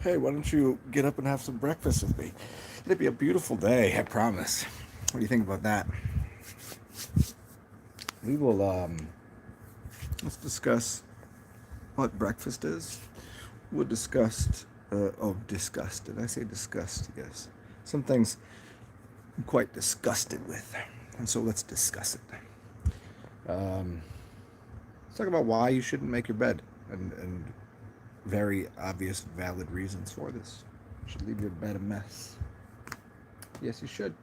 Hey, why don't you get up and have some breakfast with me? It'll be a beautiful day, I promise. What do you think about that? We will, let's discuss what breakfast is. We'll discuss, disgust. Did I say disgust? Yes. Some things I'm quite disgusted with. And so let's discuss it. Um, let's talk about why you shouldn't make your bed and very obvious, valid reasons for this. You should leave your bed a mess. Yes, you should.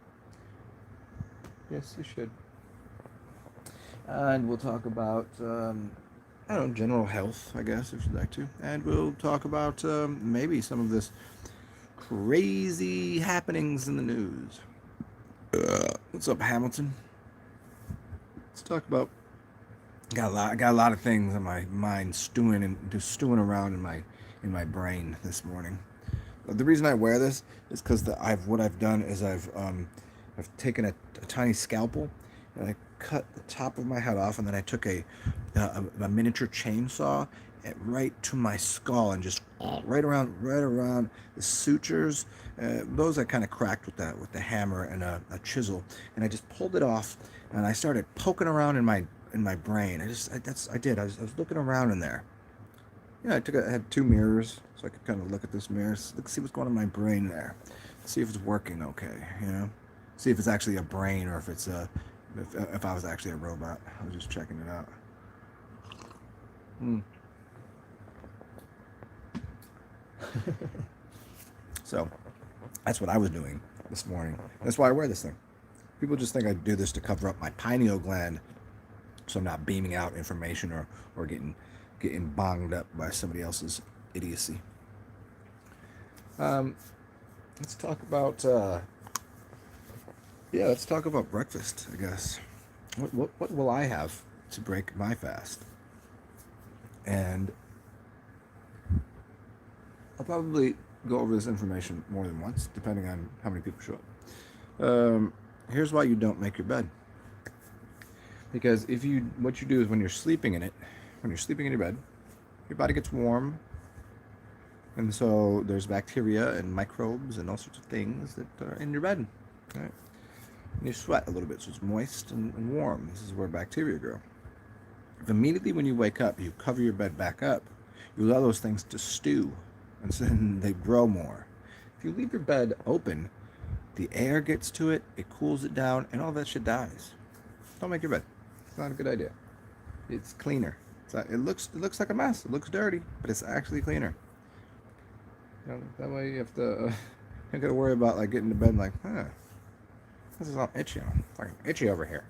Yes, you should. And we'll talk about, I don't know, general health, I guess, if you'd like to. And we'll talk about maybe some of this crazy happenings in the news. What's up, Hamilton? Let's talk about. Got a lot of things in my mind stewing and just stewing around in my brain this morning. The reason I wear this is because what I've done is I've taken a tiny scalpel and I cut the top of my head off, and then I took a miniature chainsaw right to my skull and just right around the sutures. Those I kind of cracked with the hammer and a chisel, and I just pulled it off, and I started poking around in my brain. I did. I was looking around in there. I had two mirrors, so I could kind of look at this mirror, see what's going on in my brain there, see if it's working okay, see if it's actually a brain or if if I was actually a robot. I was just checking it out. Hmm. So that's what I was doing this morning. That's why I wear this thing. People just think I do this to cover up my pineal gland, so I'm not beaming out information or getting bonged up by somebody else's idiocy. Um, let's talk about let's talk about breakfast, I guess. What will I have to break my fast? And I'll probably go over this information more than once, depending on how many people show up. Here's why you don't make your bed. Because what you do is when you're sleeping in it, when you're sleeping in your bed, your body gets warm, and so there's bacteria and microbes and all sorts of things that are in your bed. Right? And you sweat a little bit, so it's moist and warm. This is where bacteria grow. If immediately when you wake up, you cover your bed back up, you allow those things to stew, and so then they grow more. If you leave your bed open, the air gets to it, it cools it down, and all that shit dies. Don't make your bed. It's not a good idea. It's cleaner. It looks like a mess. It looks dirty, but it's actually cleaner. That way you have to you don't gotta worry about like getting to bed and like, this is all itchy. I'm fucking itchy over here.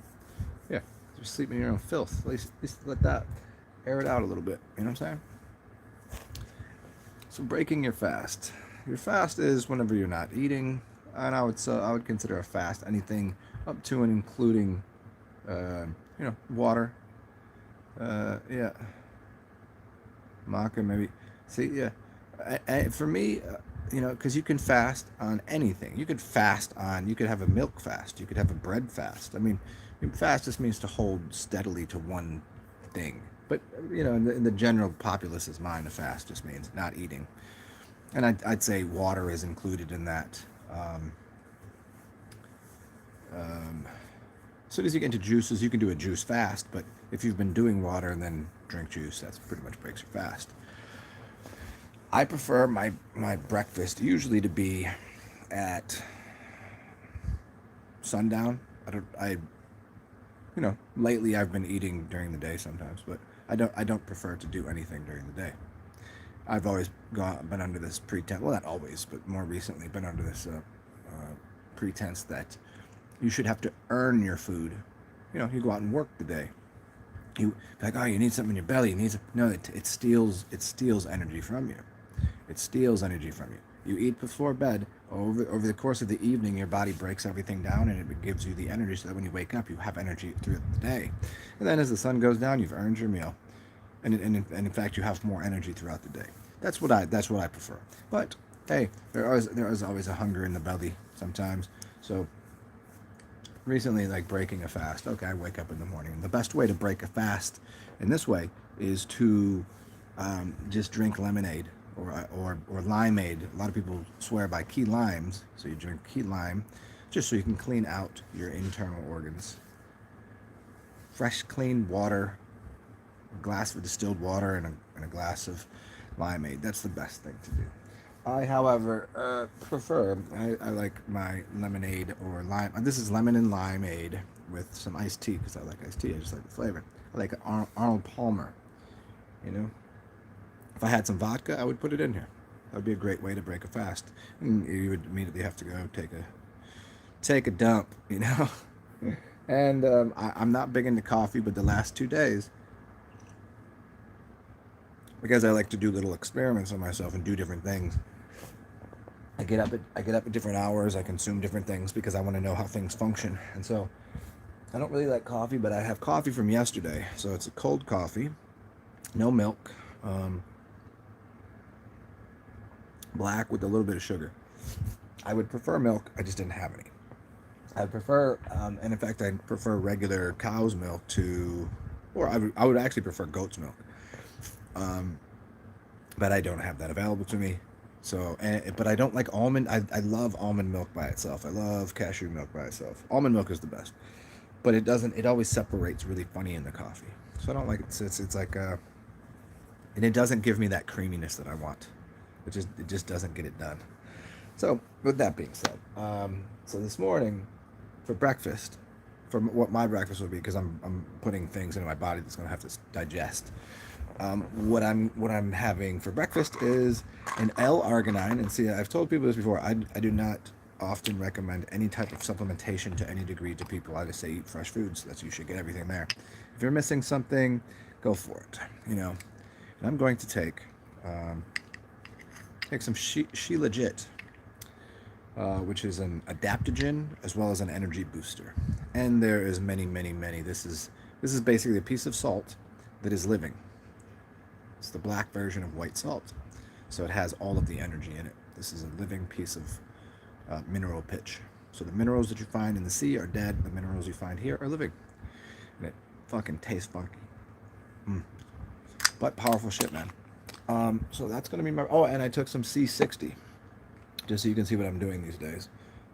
Yeah, just sleep in your own filth. At least let that air it out a little bit. You know what I'm saying? So breaking your fast. Your fast is whenever you're not eating, and I would consider a fast anything up to and including, water. Yeah, maca maybe. See, yeah. For me, because you can fast on anything. You could have a milk fast. You could have a bread fast. I mean, fast just means to hold steadily to one thing. But, in the general populace's mind, a fast just means not eating. And I'd say water is included in that. Um, as soon as you get into juices, you can do a juice fast. But if you've been doing water and then drink juice, that's pretty much breaks your fast. I prefer my breakfast usually to be at sundown. Lately I've been eating during the day sometimes, but I don't prefer to do anything during the day. I've always been under this pretense, well, not always, but more recently been under this pretense that you should have to earn your food. You go out and work the day. You like, oh, you need something in your belly. No, it steals energy from you. It steals energy from you. You eat before bed. Over the course of the evening, your body breaks everything down, and it gives you the energy so that when you wake up, you have energy through the day. And then as the sun goes down, you've earned your meal, and in fact, you have more energy throughout the day. That's what I prefer. But hey, there is always a hunger in the belly sometimes. So recently, like breaking a fast. Okay, I wake up in the morning. And the best way to break a fast in this way is to just drink lemonade or limeade. A lot of people swear by key limes, so you drink key lime, just so you can clean out your internal organs. Fresh, clean water, a glass of distilled water, and a glass of limeade. That's the best thing to do. I, however, prefer. I like my lemonade or lime. This is lemon and limeade with some iced tea because I like iced tea. I just like the flavor. I like Arnold Palmer. You know, if I had some vodka, I would put it in here. That would be a great way to break a fast. And you would immediately have to go take a dump. You know, and I'm not big into coffee, but the last 2 days, because I like to do little experiments on myself and do different things. I get up at different hours. I consume different things because I want to know how things function. And so I don't really like coffee, but I have coffee from yesterday. So it's a cold coffee, no milk, black with a little bit of sugar. I would prefer milk. I just didn't have any. I prefer, and in fact, I prefer regular cow's milk or I would actually prefer goat's milk. But I don't have that available to me. So, but I don't like almond. I love almond milk by itself. I love cashew milk by itself. Almond milk is the best, but it doesn't. It always separates really funny in the coffee. So I don't like it. It's like and it doesn't give me that creaminess that I want. It just doesn't get it done. So with that being said, so this morning for breakfast, for what my breakfast would be, because I'm putting things into my body that's going to have to digest. What I'm having for breakfast is an L-arginine, and see, I've told people this before. I do not often recommend any type of supplementation to any degree to people. I just say eat fresh foods. You should get everything there. If you're missing something, go for it. You know, and I'm going to take some She Legit, which is an adaptogen as well as an energy booster, and there is many. This is basically a piece of salt that is living. It's the black version of white salt. So it has all of the energy in it. This is a living piece of mineral pitch. So the minerals that you find in the sea are dead. The minerals you find here are living. And it fucking tastes funky. But powerful shit, man. So that's going to be my... Oh, and I took some C60. Just so you can see what I'm doing these days.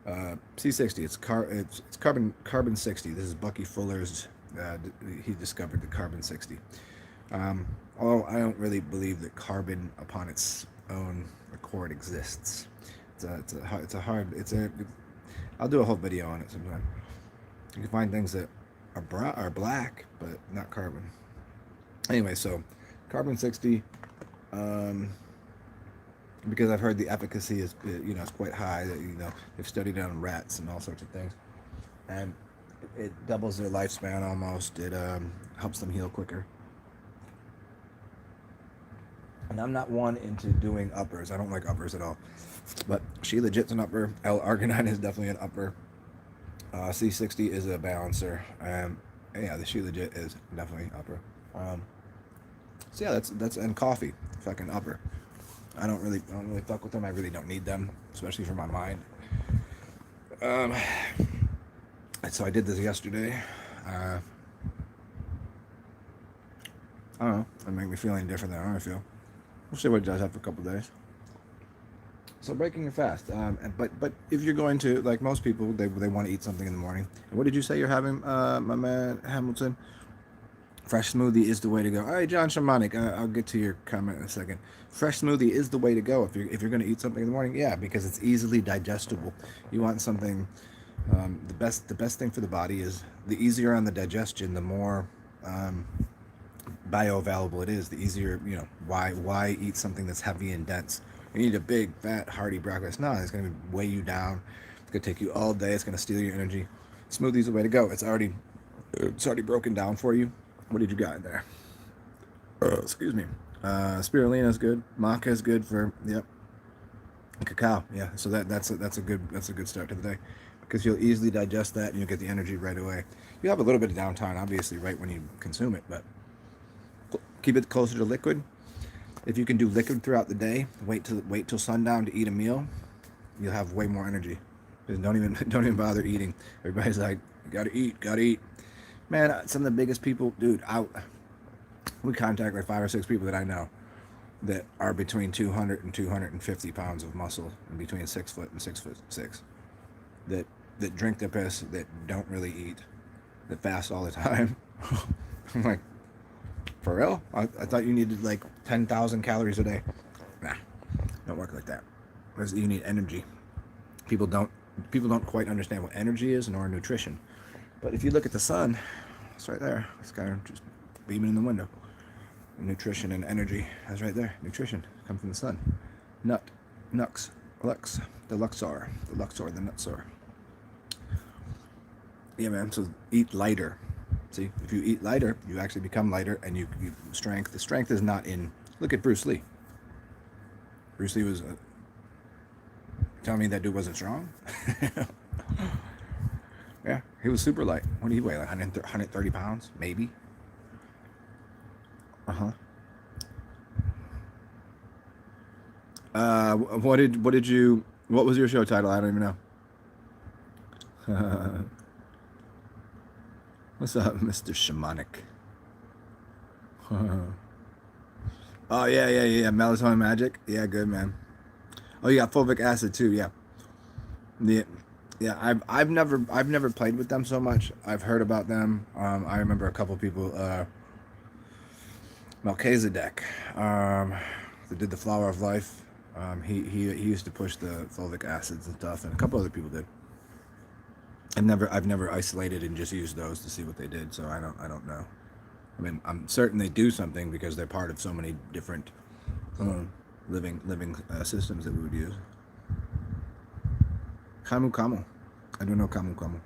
C60, it's carbon 60. This is Bucky Fuller's... he discovered the carbon 60. Although I don't really believe that carbon upon its own accord exists. I'll do a whole video on it sometime. You can find things that are black, but not carbon. Anyway, so carbon 60, because I've heard the efficacy is, it's quite high. That they've studied it on rats and all sorts of things, and it doubles their lifespan almost. It helps them heal quicker. And I'm not one into doing uppers. I don't like uppers at all. But She Legit's an upper. L-arginine is definitely an upper. C60 is a balancer. Yeah, the She Legit is definitely upper. So yeah, that's and coffee, fucking upper. I don't really fuck with them. I really don't need them, especially for my mind. So I did this yesterday. I don't know. It made me feel any different than I normally feel. We'll see what it does after a couple of days. So breaking your fast, but if you're going to, like most people, they want to eat something in the morning. And what did you say you're having, my man Hamilton? Fresh smoothie is the way to go. All right, John Shamanic, I'll get to your comment in a second. Fresh smoothie is the way to go if you're going to eat something in the morning. Yeah, because it's easily digestible. You want something. The best thing for the body is the easier on the digestion, the more bioavailable it is. The easier, why eat something that's heavy and dense? You need a big, fat, hearty breakfast. No, it's going to weigh you down. It's going to take you all day. It's going to steal your energy. Smoothie's the way to go. It's already broken down for you. What did you got in there? Excuse me. Spirulina is good. Maca is good for And cacao. Yeah. So that's a good start to the day, because you'll easily digest that and you'll get the energy right away. You have a little bit of downtime, obviously, right when you consume it, but keep it closer to liquid. If you can do liquid throughout the day, wait till sundown to eat a meal, you'll have way more energy. Just don't even bother eating. Everybody's like, gotta eat. Man, some of the biggest people, dude, we contact like 5 or 6 people that I know. that are between 200 and 250 pounds of muscle, and between 6 foot and 6'6", that drink their piss, that don't really eat, that fast all the time. I'm like, for real? I thought you needed like 10,000 calories a day. Nah, don't work like that. Because you need energy. People don't quite understand what energy is nor nutrition. But if you look at the sun, it's right there. It's kind of just beaming in the window. Nutrition and energy, that's right there. Nutrition come from the sun. Nux, the Luxor, the Nutsor. Yeah, man. So eat lighter. See, if you eat lighter, you actually become lighter, and you strength. The strength is not in. Look at Bruce Lee. Bruce Lee was. Tell me that dude wasn't strong. Yeah, he was super light. What did he weigh? Like 130 pounds, maybe. What was your show title? I don't even know. What's up, Mr. Shamanic? Oh yeah. Melatonin magic. Yeah, good man. Oh, you got fulvic acid too. Yeah. Yeah. I've never played with them so much. I've heard about them. I remember a couple people. Melchizedek, that did the Flower of Life. He used to push the fulvic acids and stuff, and a couple other people did. I've never isolated and just used those to see what they did, so I don't know. I mean, I'm certain they do something because they're part of so many different living systems that we would use. Kamu. I don't know Kamu.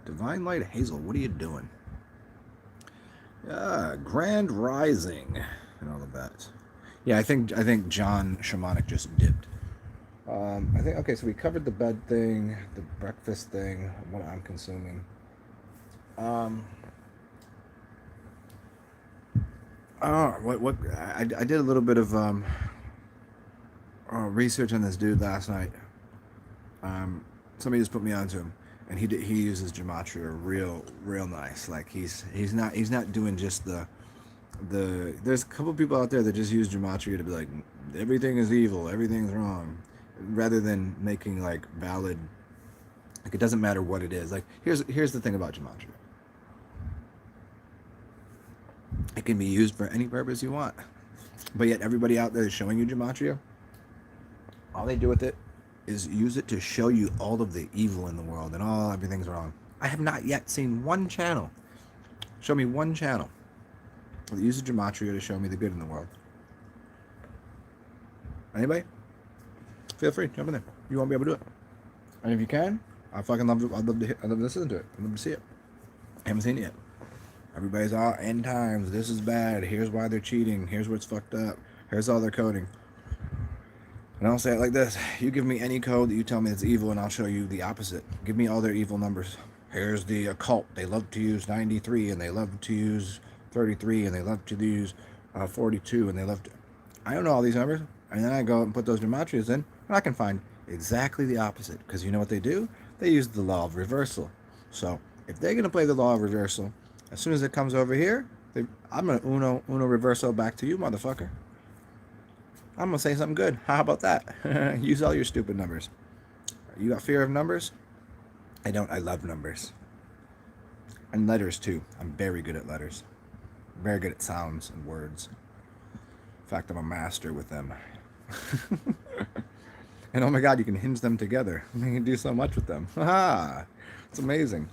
Divine Light Hazel, what are you doing? Grand Rising and all of that. Yeah, I think John Shamanic just dipped. I think, okay, so we covered the bed thing, the breakfast thing, what I'm consuming. I did a little bit of research on this dude last night. Somebody just put me onto him, and he uses gematria real nice. Like he's not doing just the there's a couple people out there that just use gematria to be like, everything is evil, everything's wrong, rather than making like valid, like it doesn't matter what it is. Like here's the thing about gematria. It can be used for any purpose you want, but yet everybody out there is showing you gematria. All they do with it is use it to show you all of the evil in the world and everything's wrong. I have not yet seen one channel. Show me one channel that uses gematria to show me the good in the world. Anybody? Feel free, jump in there. You won't be able to do it. And if you can, I'd love to listen to it. I'd love to see it. I haven't seen it yet. Everybody's all end times. This is bad. Here's why they're cheating. Here's what's fucked up. Here's all their coding. And I'll say it like this. You give me any code that you tell me it's evil, and I'll show you the opposite. Give me all their evil numbers. Here's the occult. They love to use 93, and they love to use 33, and they love to use 42, and they love to... I don't know all these numbers. And then I go and put those gematrias in, and I can find exactly the opposite. Because you know what they do? They use the law of reversal. So if they're going to play the law of reversal, as soon as it comes over here, I'm going to uno reverso back to you, motherfucker. I'm going to say something good. How about that? Use all your stupid numbers. You got fear of numbers? I don't. I love numbers. And letters, too. I'm very good at letters. Very good at sounds and words. In fact, I'm a master with them. And oh my God, you can hinge them together. You can do so much with them. It's amazing.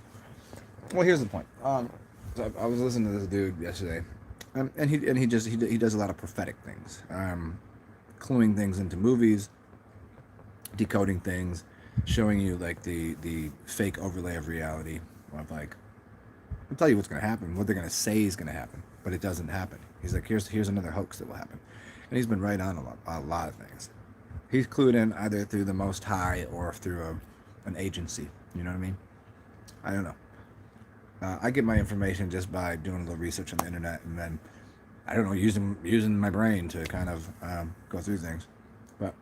Well, here's the point. So I was listening to this dude yesterday, and he does a lot of prophetic things, cluing things into movies, decoding things, showing you like the fake overlay of reality. Of like, I'll tell you what's going to happen, what they're going to say is going to happen, but it doesn't happen. He's like, here's another hoax that will happen, and he's been right on a lot of things. He's clued in either through the Most High or through an agency. You know what I mean? I don't know. I get my information just by doing a little research on the internet, and then I don't know, using my brain to kind of go through things. But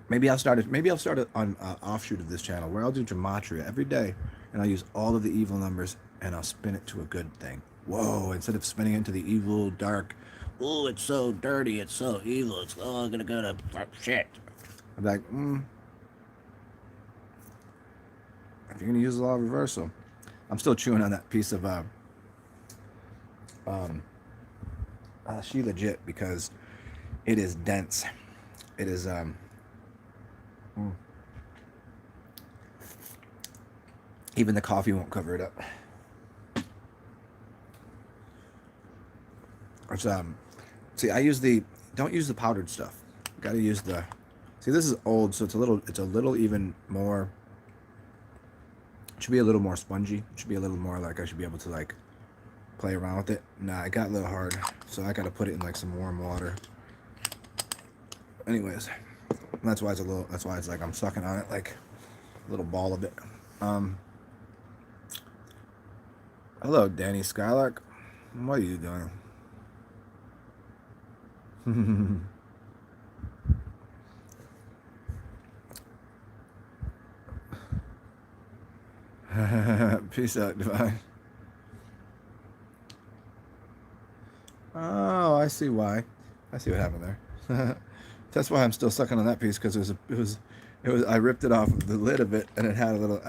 maybe I'll start an offshoot of this channel where I'll do gematria every day, and I'll use all of the evil numbers and I'll spin it to a good thing. Whoa! Instead of spinning it into the evil, dark, oh, it's so dirty, it's so evil, it's all gonna go to shit. I'm like, if you're gonna use the law of reversal, I'm still chewing on that piece of um, she legit because it is dense. It is mm, even the coffee won't cover it up. It's see, I use the don't use the powdered stuff. Got to use the see. This is old, so it's a little even more. It should be a little more spongy. It should be a little more like I should be able to like play around with it. Nah, it got a little hard, so I got to put it in like some warm water. Anyways, that's why it's a little. That's why it's like I'm sucking on it like a little ball of it. Hello, Danny Skylark. What are you doing? Peace out, Divine. Oh, I see why. I see what happened there. That's why I'm still sucking on that piece because it was. I ripped it off of the lid of it, and it had a little.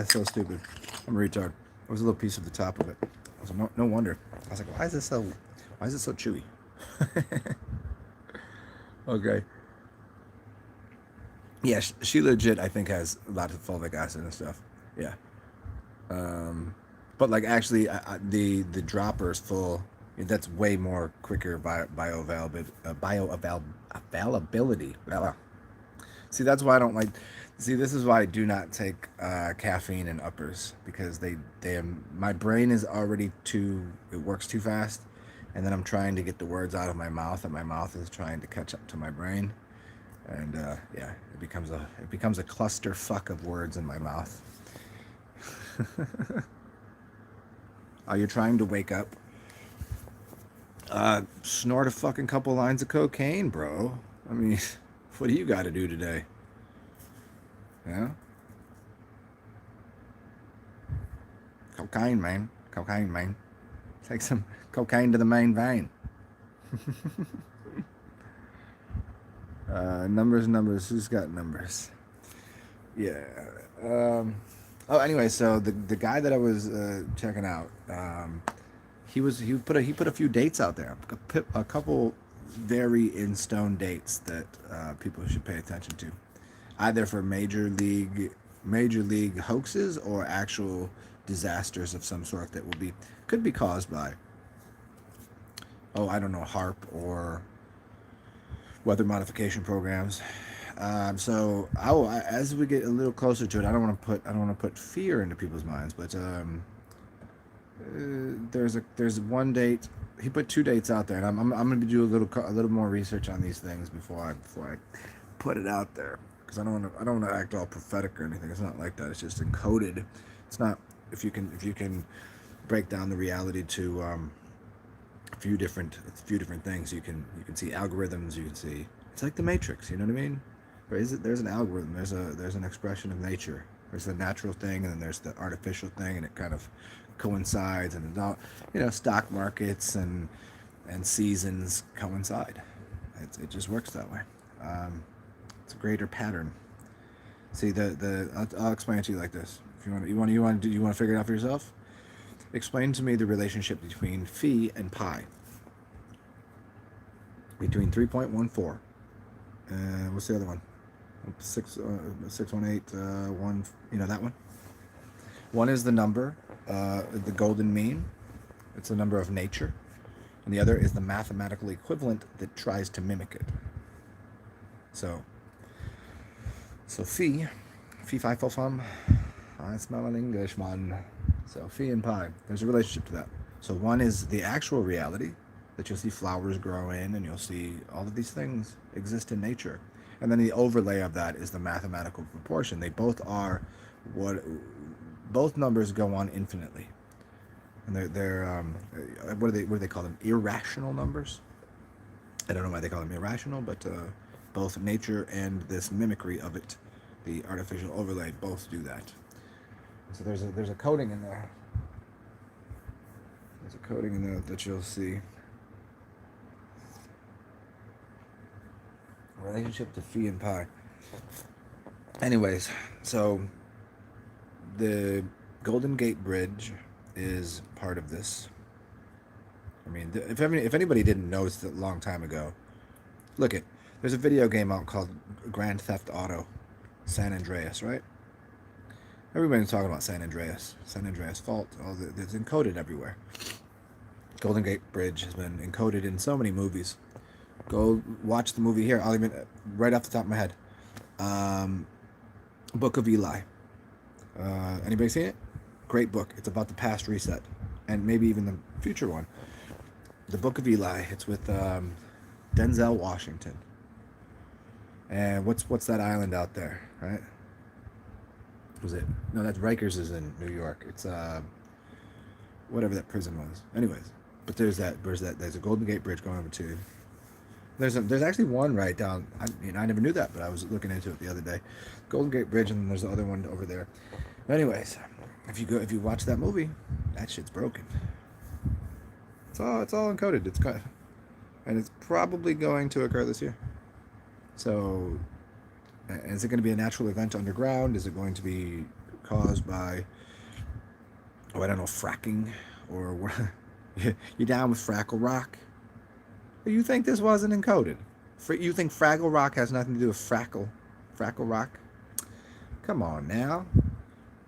So stupid. I'm a retard. It was a little piece of the top of it. I was like, no wonder. I was like, why is it so chewy? Okay. Yeah, she legit. I think has a lot of fulvic acid and stuff. Yeah. But like actually, the dropper is full. That's way more quicker bioavailability. See, that's why I don't like. See, this is why I do not take caffeine in uppers because my brain is already it works too fast, and then I'm trying to get the words out of my mouth, and my mouth is trying to catch up to my brain, and yeah, it becomes a clusterfuck of words in my mouth. Are you trying to wake up? Snort a fucking couple lines of cocaine, bro. I mean, what do you got to do today? Yeah? Cocaine, man. Cocaine, man. Take some cocaine to the main vein. Numbers. Who's got numbers? Yeah. Oh, anyway, so the guy that I was checking out, he put a few dates out there, a couple very in stone dates that people should pay attention to, either for major league hoaxes or actual disasters of some sort that could be caused by I don't know, HARP or weather modification programs. So as we get a little closer to it, I don't want to put fear into people's minds, but there's one date. He put two dates out there, and I'm going to do a little more research on these things before I put it out there, because I don't want to act all prophetic or anything. It's not like that. It's just encoded. It's not if you can break down the reality to a few different things. You can see algorithms. You can see it's like the Matrix. You know what I mean? There's an algorithm. There's an expression of nature. There's the natural thing, and then there's the artificial thing, and it kind of coincides, and it's all, stock markets and seasons coincide. It just works that way. It's a greater pattern. See, I'll explain it to you like this. If you want to figure it out for yourself. Explain to me the relationship between phi and pi. Between 3.14. What's the other one? 618, 1. That one. One is the number, the golden mean. It's the number of nature, and the other is the mathematical equivalent that tries to mimic it. So phi, fi fo fum. I smell an Englishman. So phi and pi, there's a relationship to that. So one is the actual reality that you'll see flowers grow in, and you'll see all of these things exist in nature. And then the overlay of that is the mathematical proportion. They both are both numbers go on infinitely. And they're what do they call them? Irrational numbers. I don't know why they call them irrational, but both nature and this mimicry of it, the artificial overlay, both do that. So there's a coding in there. There's a coding in there that you'll see. Relationship to fee and pie. Anyways, so the Golden Gate Bridge is part of this. I mean, if anybody didn't know, it's a long time ago. Look it. There's a video game out called Grand Theft Auto San Andreas, right? Everybody's talking about San Andreas Fault. It's encoded everywhere. Golden Gate Bridge has been encoded in so many movies. Go watch the movie here. I'll even right off the top of my head. Book of Eli. Anybody seen it? Great book. It's about the past reset, and maybe even the future one. The Book of Eli. It's with Denzel Washington. And what's that island out there, right? Was it? No, that's Rikers is in New York. It's whatever that prison was. Anyways, but there's a Golden Gate Bridge going over to. There's actually one right down. I never knew that, but I was looking into it the other day. Golden Gate Bridge, and then there's the other one over there. Anyways, if you watch that movie, that shit's broken. It's all encoded. And it's probably going to occur this year. So, is it going to be a natural event underground? Is it going to be caused by, I don't know, fracking? Or you down with Fraggle Rock? You think this wasn't encoded? You think Fraggle Rock has nothing to do with Fraggle Rock? Come on now.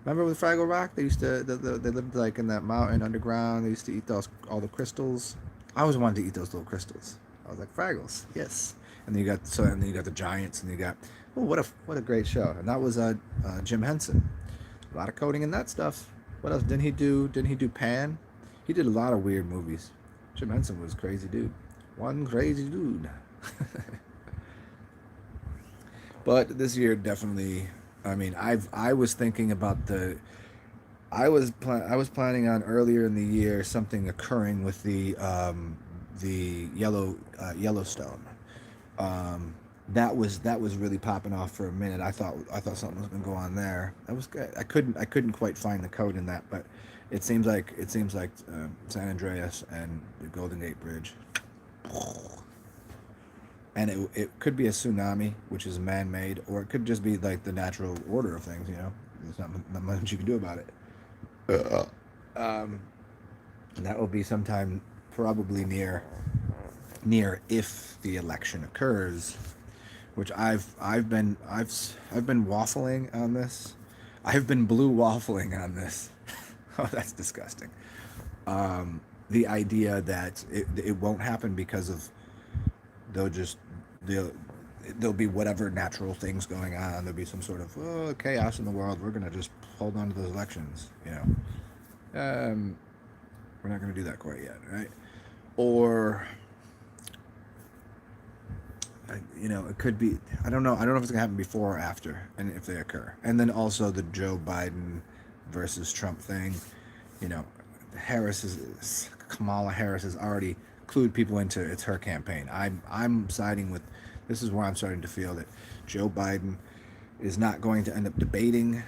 Remember with Fraggle Rock? They lived like in that mountain underground. They used to eat all the crystals. I always wanted to eat those little crystals. I was like, Fraggles, yes. And then you got the giants, and you got what a great show. And that was Jim Henson. A lot of coding in that stuff. What else didn't he do? Didn't he do Pan? He did a lot of weird movies. Jim Henson was a crazy dude. One crazy dude. But this year definitely. I mean, I was thinking about I was planning on earlier in the year something occurring with the Yellowstone. That was really popping off for a minute. I thought something was gonna go on there. I couldn't quite find the code in that, but it seems like San Andreas and the Golden Gate Bridge. And it could be a tsunami, which is man-made, or it could just be like the natural order of things. There's not much you can do about it. And that will be sometime probably near if the election occurs, which I've been waffling on this. I've been blue waffling on this. Oh, that's disgusting. The idea that it won't happen because of there'll be whatever natural things going on. There'll be some sort of chaos in the world. We're gonna just hold on to those elections. We're not gonna do that quite yet, right? Or it could be. I don't know. I don't know if it's gonna happen before or after, and if they occur. And then also the Joe Biden versus Trump thing. Kamala Harris has already clued people into it's her campaign. I'm siding with. This is where I'm starting to feel that Joe Biden is not going to end up debating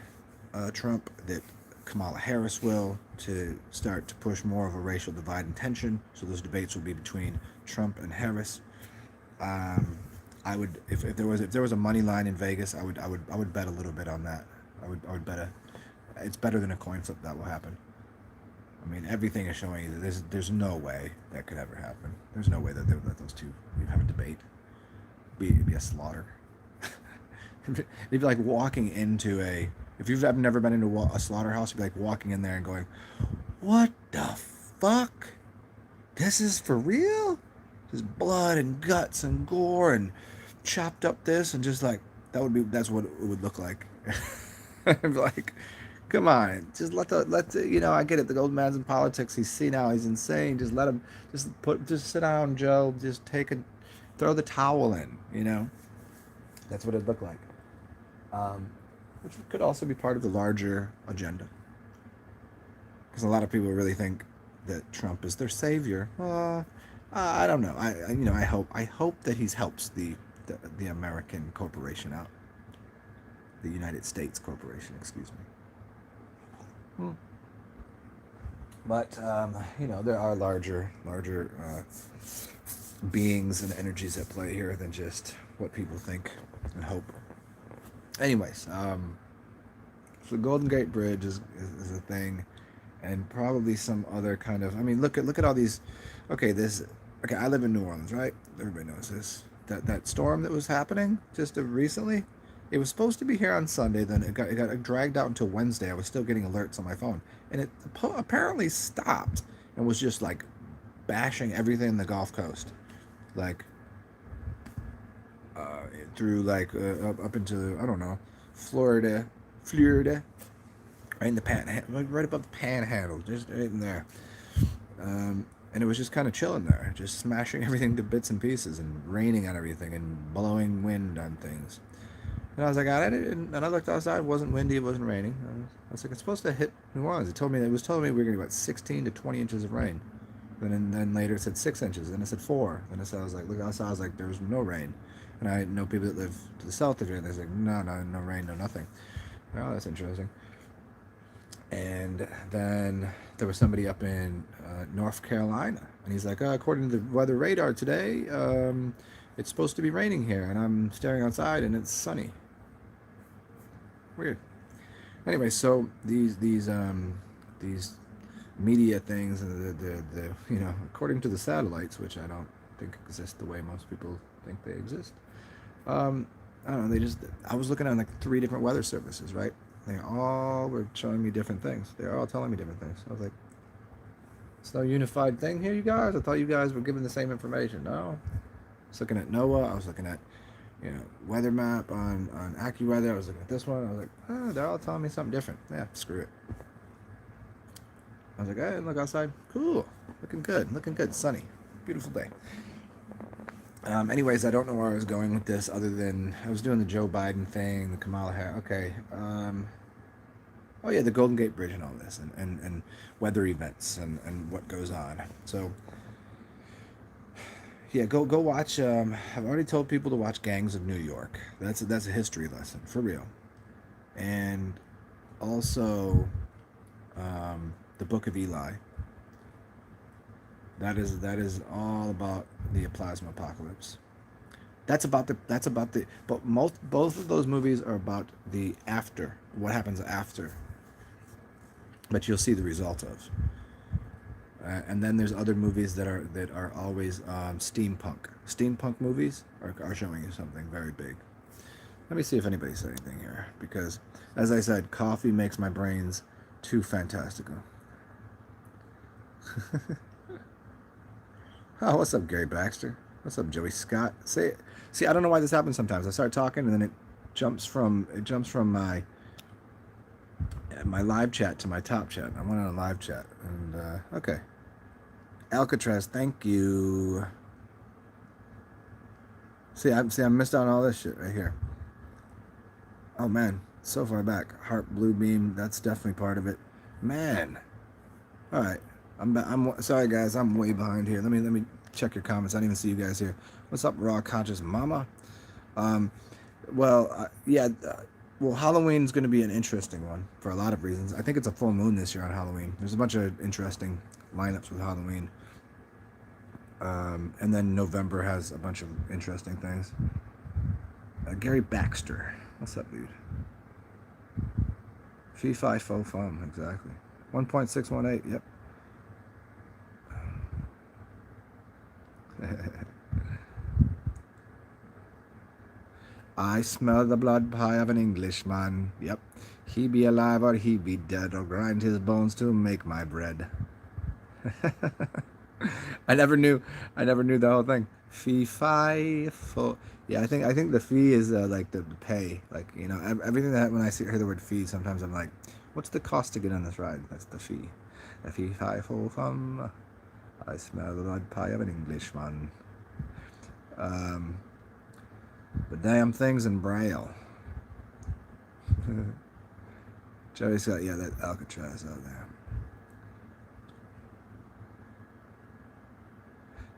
Trump. That Kamala Harris will, to start to push more of a racial divide and tension. So those debates will be between Trump and Harris. I would, if there was a money line in Vegas, I would bet a little bit on that. I would bet it's better than a coin flip that will happen. I mean, everything is showing you that there's no way that could ever happen. There's no way that they would let those two have a debate. It'd be a slaughter. It'd be like walking into if you've never been into a slaughterhouse, you'd be like walking in there and going, what the fuck? This is for real? Just blood and guts and gore and chopped up this, and just like, that's what it would look like. Like, come on, just let I get it. The old man's in politics. He's senile. He's insane. Just let him. Just sit down, Joe. Just throw the towel in. That's what it'd look like. Which could also be part of the larger agenda. Because a lot of people really think that Trump is their savior. I don't know. I hope that he helps the American corporation out. The United States corporation, excuse me. But there are larger beings and energies at play here than just what people think and hope. Anyways, so Golden Gate Bridge is a thing, and probably some other kind of. I mean, look at all these. Okay, this. Okay, I live in New Orleans, right? Everybody knows this. That storm that was happening just recently, it was supposed to be here on Sunday. Then it got dragged out until Wednesday. I was still getting alerts on my phone, and it apparently stopped and was just like bashing everything in the Gulf Coast, like through like up into I don't know, Florida, right in the right above the Panhandle, just right in there. And it was just kind of chilling there, just smashing everything to bits and pieces, and raining on everything, and blowing wind on things. And I was like, and I looked outside. It wasn't windy. It wasn't raining. I was like, it's supposed to hit New Orleans. It was telling me we were going to get about 16 to 20 inches of rain. Then later it said 6 inches. Then it said 4. Then I was like, look outside. I was like, there was no rain. And I know people that live to the south of here. They're like, no rain, no nothing. Oh, that's interesting. And then there was somebody up in North Carolina, and he's like, according to the weather radar today, it's supposed to be raining here, and I'm staring outside, and it's sunny. Weird. Anyway, so these media things, the according to the satellites, which I don't think exist the way most people think they exist. I don't know. I was looking at like 3 different weather services, right? They all were showing me different things. They were all telling me different things. I was like, it's no unified thing here, you guys? I thought you guys were given the same information. No. I was looking at NOAA. I was looking at, weather map on AccuWeather. I was looking at this one. I was like, they're all telling me something different. Yeah, screw it. I was like, hey, look outside. Cool. Looking good. Sunny. Beautiful day. Anyways, I don't know where I was going with this other than I was doing the Joe Biden thing, the Kamala Harris. Okay. Oh, yeah, the Golden Gate Bridge and all this, and weather events and what goes on. So, yeah, go watch. I've already told people to watch Gangs of New York. That's a history lesson, for real. And also the Book of Eli. That is all about the plasma apocalypse. But both of those movies are about the after, what happens after. But you'll see the result of. And then there's other movies that are always steampunk. Steampunk movies are showing you something very big. Let me see if anybody said anything here, because as I said, coffee makes my brains too fantastical. Oh, what's up, Gary Baxter? What's up, Joey Scott? See, I don't know why this happens sometimes. I start talking and then it jumps from my live chat to my top chat. I went on a live chat, and okay. Alcatraz, thank you. See, I missed out on all this shit right here. Oh man, so far back. Heart Blue Beam, that's definitely part of it. Man. All right. I'm sorry guys, I'm way behind here. Let me check your comments. I didn't even see you guys here. What's up, Raw Conscious Mama? Well, Halloween's going to be an interesting one for a lot of reasons. I think it's a full moon this year on Halloween. There's a bunch of interesting lineups with Halloween. And then November has a bunch of interesting things. Gary Baxter. What's up, dude? Fee Fi Fo Fum, exactly. 1.618, yep. I smell the blood pie of an Englishman. Yep. He be alive or he be dead, or grind his bones to make my bread. I never knew the whole thing. Fee fi fo. Yeah, I think the fee is like the pay. Like, everything that when I hear the word fee, sometimes I'm like, what's the cost to get on this ride? That's the fee. The fee fi fo fum. I smell the blood pie of an Englishman. The damn thing's in Braille. Joey's got, that Alcatraz out there.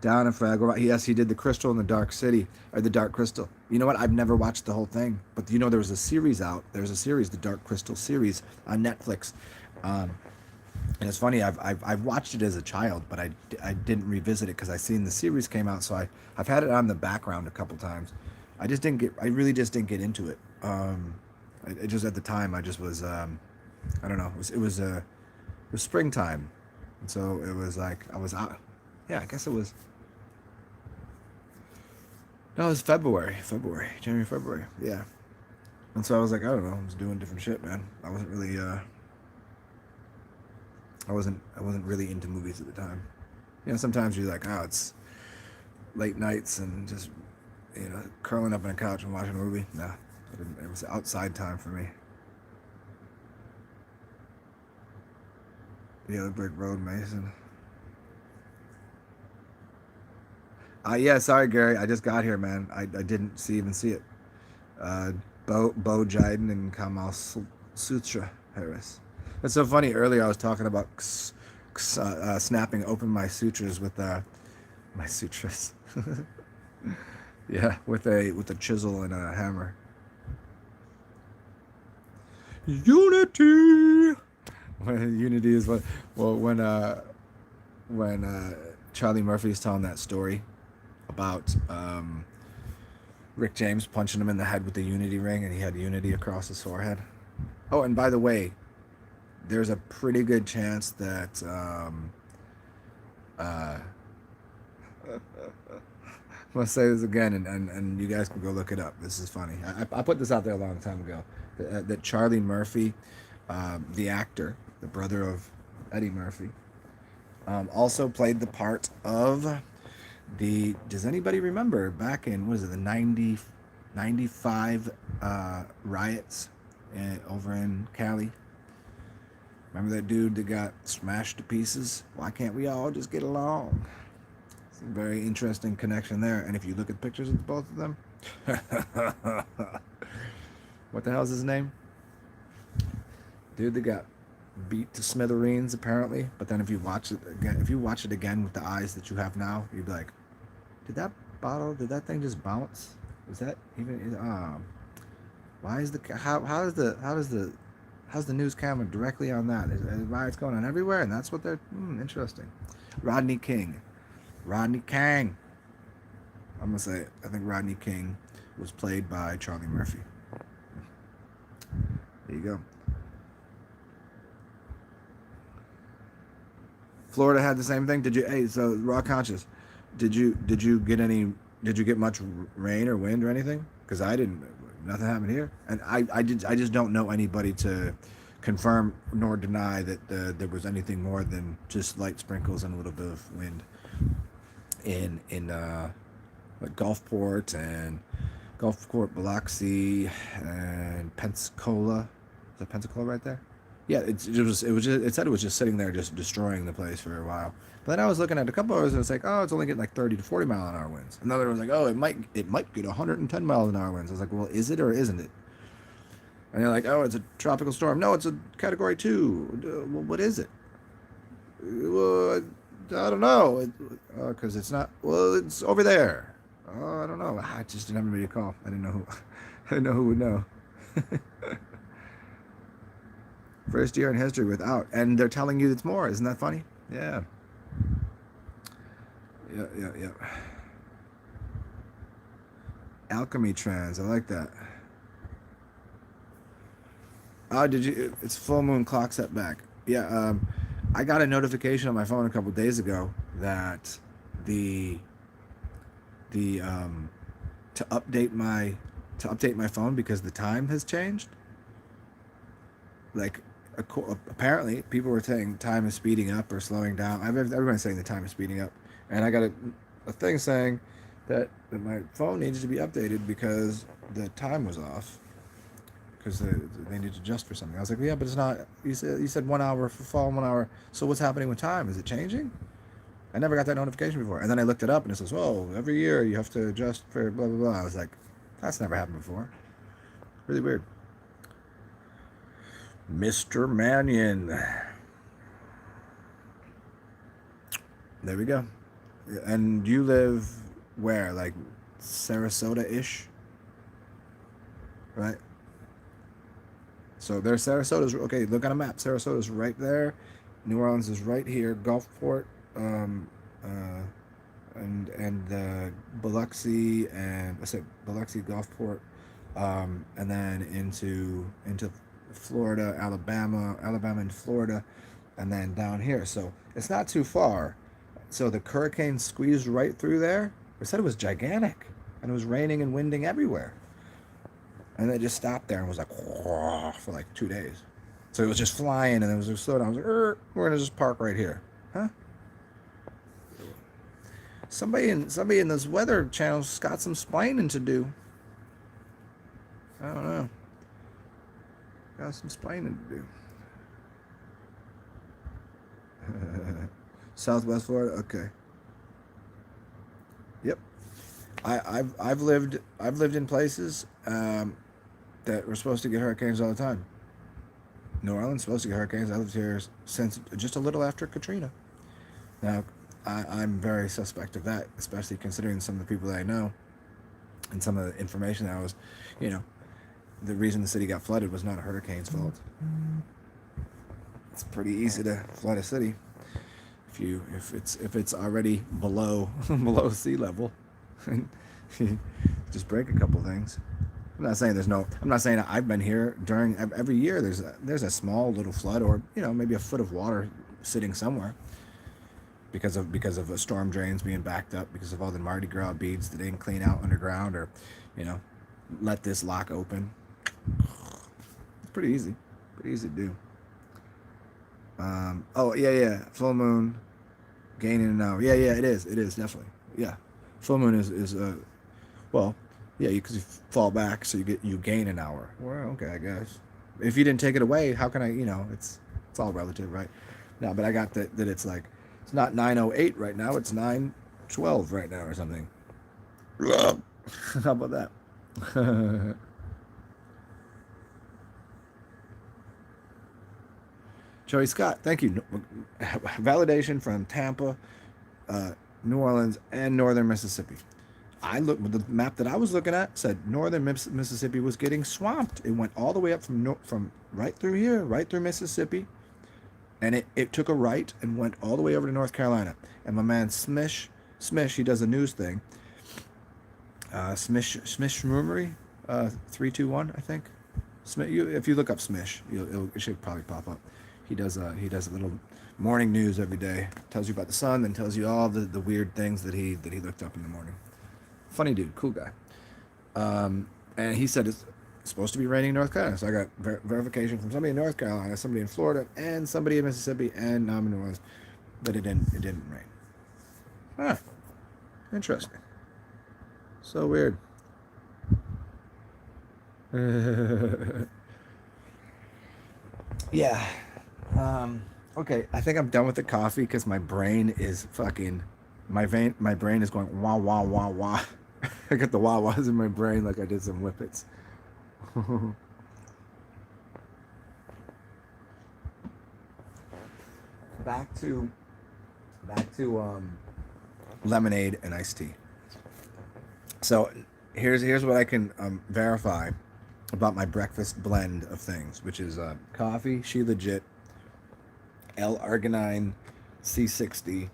Down in Fraggle. Yes, he did the Crystal in the Dark City, or the Dark Crystal. You know what? I've never watched the whole thing, but there was a series out. There's a series, the Dark Crystal series on Netflix. And it's funny, I've watched it as a child, but I didn't revisit it because I seen the series came out, so I've had it on the background a couple times. I really just didn't get into it. It just at the time I just was I don't know, it was springtime, and so it was like I was out. Yeah, I guess it was. No, it was January, February. Yeah, and so I was like, I don't know, I was doing different shit, man. I wasn't really into movies at the time. You know, sometimes you're like, oh, it's late nights and just curling up on a couch and watching a movie. Nah, I didn't. It was outside time for me. The brick road, Mason. Yeah, sorry, Gary. I just got here, man. I didn't even see it. Uh, Bo Jiden and Kamal Sutra Harris. That's so funny. Earlier, I was talking about snapping open my sutras with my sutras. Yeah, with a chisel and a hammer. Unity. Unity is what. Well, when Charlie Murphy is telling that story about Rick James punching him in the head with the Unity ring, and he had Unity across his forehead. Oh, and by the way, there's a pretty good chance that uh, I'm gonna say this again, and you guys can go look it up. This is funny. I put this out there a long time ago. That Charlie Murphy, the actor, the brother of Eddie Murphy, also played the part of the. Does anybody remember back in what is it the 95 riots over in Cali? Remember that dude that got smashed to pieces? Why can't we all just get along? It's a very interesting connection there. And if you look at pictures of both of them, what the hell's his name? Dude that got beat to smithereens apparently. But then if you watch it again with the eyes that you have now, you'd be like, did that thing just bounce? Was that even? Why is how's the news camera directly on that? Is riots going on everywhere, and that's what they're interesting. Rodney King. Rodney King. I'm gonna say it. I think Rodney King was played by Charlie Murphy. There you go. Florida had the same thing. Did you? Hey, so raw conscious. Did you get much rain or wind or anything? Because I didn't. Nothing happened here, and I just don't know anybody to confirm nor deny that there was anything more than just light sprinkles and a little bit of wind in like Gulfport, Biloxi, and Pensacola. Is that Pensacola right there? Yeah, it said it was just sitting there, just destroying the place for a while. But then I was looking at a couple hours, and it's like, oh, it's only getting like 30 to 40 mile an hour winds. Another one was like, oh, it might get 110 miles an hour winds. I was like, well, is it or isn't it? And they're like, oh, it's a tropical storm. No, it's a Category 2. Well, what is it? Well, I don't know. Because it's not. Well, it's over there. Oh, I don't know. I just didn't have anybody to call. I didn't know who. I didn't know who would know. First year in history without, and they're telling you it's more. Isn't that funny? Yeah. Yeah. Alchemy trans. I like that. Oh, did you? It's full moon clock setback. Yeah. I got a notification on my phone a couple days ago that the to update my phone because the time has changed. Like apparently people were saying time is speeding up or slowing down. Everyone's saying the time is speeding up, and I got a thing saying that my phone needs to be updated because the time was off because they need to adjust for something. I was like, yeah, but it's not. You said 1 hour for fall, 1 hour. So what's happening with time? Is it changing? I never got that notification before, and then I looked it up and it says, "Whoa, every year you have to adjust for blah blah blah." I was like, that's never happened before. Really weird. Mr. Mannion. There we go. And you live where? Like Sarasota-ish? Right? So there's Sarasota's, okay, look on a map. Sarasota's right there. New Orleans is right here. Gulfport, and Biloxi, and I said Biloxi, Gulfport, and then into Florida, Alabama and Florida, and then down here. So it's not too far. So the hurricane squeezed right through there. They said it was gigantic, and it was raining and winding everywhere. And they just stopped there and was like for like 2 days. So it was just flying, and it was just slow down. I was like, we're gonna just park right here, huh? Somebody in this weather channel's got some splaining to do. I don't know. Got some splaining to do. Southwest Florida. Okay. Yep. I've lived in places that were supposed to get hurricanes all the time. New Orleans supposed to get hurricanes. I lived here since just a little after Katrina. Now, I'm very suspect of that, especially considering some of the people that I know and some of the information that was, the reason the city got flooded was not a hurricane's fault. It's pretty easy to flood a city if it's already below below sea level. Just break a couple things. I'm not saying I've been here during every year. There's a small little flood, or maybe a foot of water sitting somewhere because of storm drains being backed up because of all the Mardi Gras beads that they didn't clean out underground, or let this lock open. It's pretty easy to do. Oh yeah, full moon, gaining an hour. Yeah, it is definitely. Yeah, full moon is well, yeah, because you fall back, so you gain an hour. Well, okay, I guess. If you didn't take it away, how can I? It's all relative, right? No, but I got that it's like it's not 9:08 right now. It's 9:12 right now or something. How about that? Joey Scott, thank you. Validation from Tampa, New Orleans, and northern Mississippi. The map that I was looking at said northern Mississippi was getting swamped. It went all the way up from right through here, right through Mississippi, and it took a right and went all the way over to North Carolina. And my man Smish, he does a news thing. Smish Shmurmery, 321, I think. If you look up Smish, it should probably pop up. He does a little morning news every day. Tells you about the sun, then tells you all the weird things that he looked up in the morning. Funny dude, cool guy. And he said it's supposed to be raining in North Carolina. So I got verification from somebody in North Carolina, somebody in Florida, and somebody in Mississippi, and New Orleans that it didn't rain. Huh. Interesting. So weird. Yeah. Okay, I think I'm done with the coffee because my brain is my brain is going wah wah wah wah. I got the wah wahs in my brain like I did some whippets. Back to lemonade and iced tea. So here's what I can verify about my breakfast blend of things, which is coffee, She Legit, L-arginine, C60.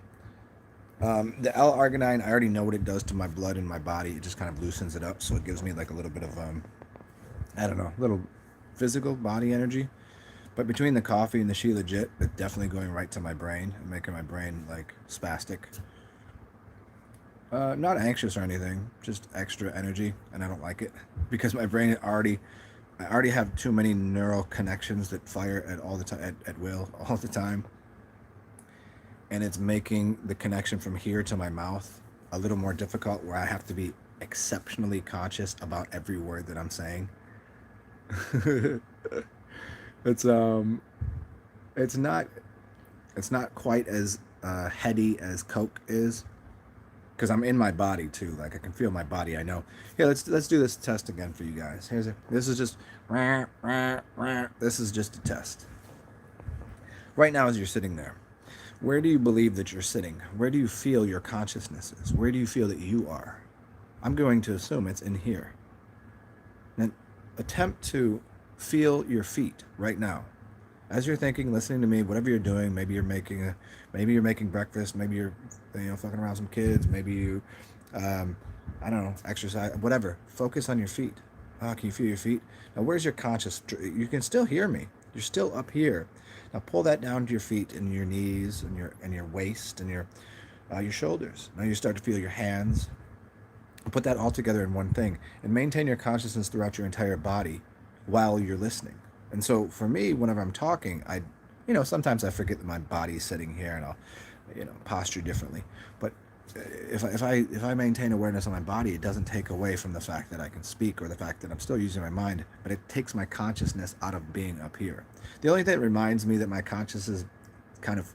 The L-arginine, I already know what it does to my blood and my body. It just kind of loosens it up, so it gives me like a little bit of, I don't know, little physical body energy. But between the coffee and the She Legit, it's definitely going right to my brain and making my brain like spastic. Not anxious or anything, just extra energy, and I don't like it because my brain I already have too many neural connections that fire at all the time, at will, all the time, and it's making the connection from here to my mouth a little more difficult, where I have to be exceptionally conscious about every word that I'm saying. It's not quite as heady as Coke is. Because I'm in my body too, like I can feel my body. I know. Here, let's do this test again for you guys. This is just a test. Right now, as you're sitting there, where do you believe that you're sitting? Where do you feel your consciousness is? Where do you feel that you are? I'm going to assume it's in here. Then attempt to feel your feet right now. As you're thinking, listening to me, whatever you're doing, maybe you're making breakfast, maybe you're, fucking around some kids, maybe you, um, I don't know, exercise, whatever. Focus on your feet. Can you feel your feet? Now, where's your conscious? You can still hear me. You're still up here. Now, pull that down to your feet and your knees and your waist and your shoulders. Now, you start to feel your hands. Put that all together in one thing and maintain your consciousness throughout your entire body while you're listening. And so for me, whenever I'm talking, sometimes I forget that my body's sitting here and I'll, posture differently. But if I maintain awareness on my body, it doesn't take away from the fact that I can speak or the fact that I'm still using my mind, but it takes my consciousness out of being up here. The only thing that reminds me that my consciousness is kind of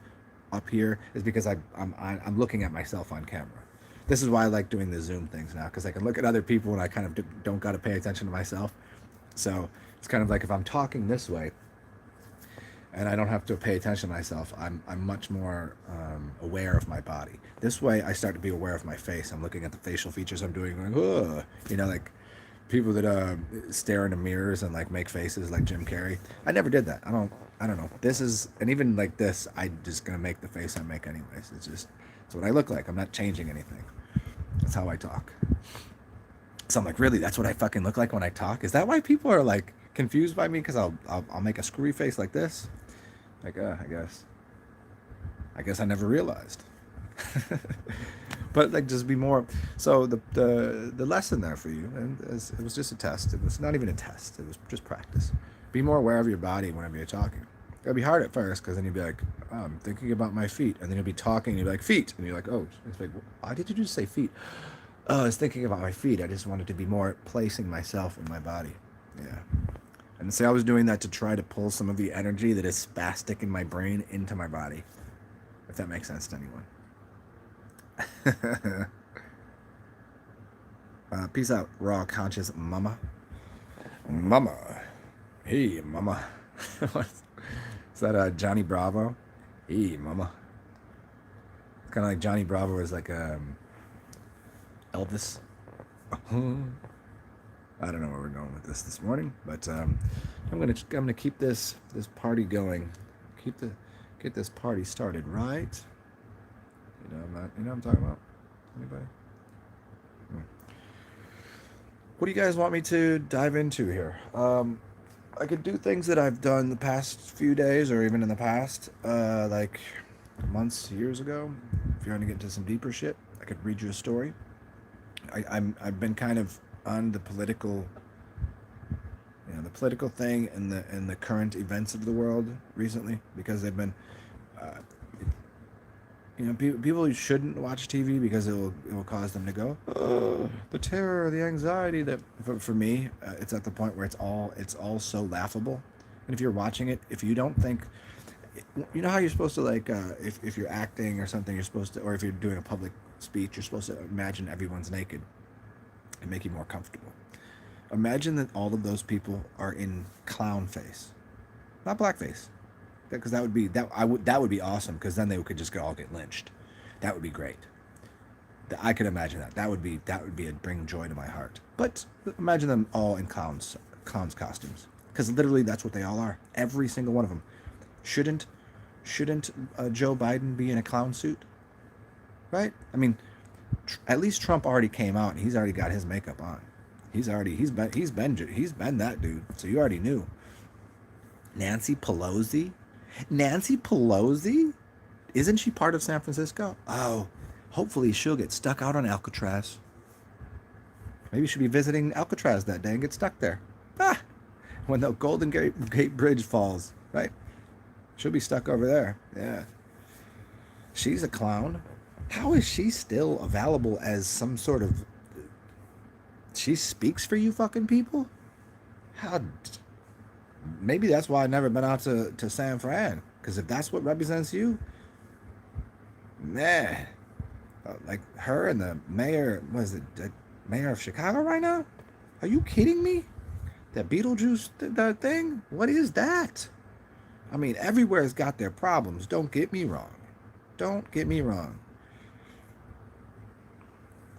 up here is because I'm looking at myself on camera. This is why I like doing the Zoom things now, because I can look at other people and I kind of don't got to pay attention to myself. So it's kind of like if I'm talking this way and I don't have to pay attention to myself, I'm much more aware of my body. This way I start to be aware of my face. I'm looking at the facial features I'm doing, going, ugh, like people that stare into mirrors and like make faces like Jim Carrey. I never did that. I don't know. And even like this, I'm just gonna make the face I make anyways. It's what I look like. I'm not changing anything. That's how I talk. So I'm like, really? That's what I fucking look like when I talk? Is that why people are like confused by me? Because I'll make a screwy face like this. Like, I guess I never realized. But like, just be more. So the lesson there for you, and it was just a test. It was not even a test. It was just practice. Be more aware of your body whenever you're talking. It'll be hard at first because then you'll be like, oh, I'm thinking about my feet, and then you'll be talking, and you'll be like, feet, and you're like, oh, it's like, why did you just say feet? Oh, I was thinking about my feet. I just wanted to be more placing myself in my body. Yeah. And see, I was doing that to try to pull some of the energy that is spastic in my brain into my body. If that makes sense to anyone. Peace out, raw conscious mama. Mama. Hey, mama. Is that Johnny Bravo? Hey, mama. It's kind of like Johnny Bravo is like Elvis. I don't know where we're going with this morning, but I'm gonna keep this party going. Get this party started, right? I'm talking about. Anybody? What do you guys want me to dive into here? I could do things that I've done the past few days, or even in the past, like months, years ago. If you want to get into some deeper shit, I could read you a story. I've been kind of on the political, the political thing and the current events of the world recently, because they've been, people shouldn't watch TV because it will cause them to go, oh, the terror, the anxiety. That for me, it's at the point where it's all so laughable. And if you're watching it, if you don't think, how you're supposed to like, if you're acting or something, you're supposed to, or if you're doing a public speech, you're supposed to imagine everyone's naked and make you more comfortable. Imagine that all of those people are in clown face, not blackface, because that would be awesome, because then they could just all get lynched. That would be great. I could imagine that. That would be bring joy to my heart. But imagine them all in clowns costumes, because literally that's what they all are. Every single one of them. Shouldn't Joe Biden be in a clown suit? Right? I mean, at least Trump already came out and he's already got his makeup on. He's been that dude. So you already knew. Nancy Pelosi? Isn't she part of San Francisco? Oh, hopefully she'll get stuck out on Alcatraz. Maybe she'll be visiting Alcatraz that day and get stuck there. When the Golden Gate Bridge falls, right? She'll be stuck over there. Yeah. She's a clown. How is she still available as some sort of... She speaks for you fucking people? Maybe that's why I've never been out to San Fran. Because if that's what represents you... Man. Like her and the mayor... What is it? The mayor of Chicago right now? Are you kidding me? That Beetlejuice that thing? What is that? I mean, everywhere's got their problems. Don't get me wrong.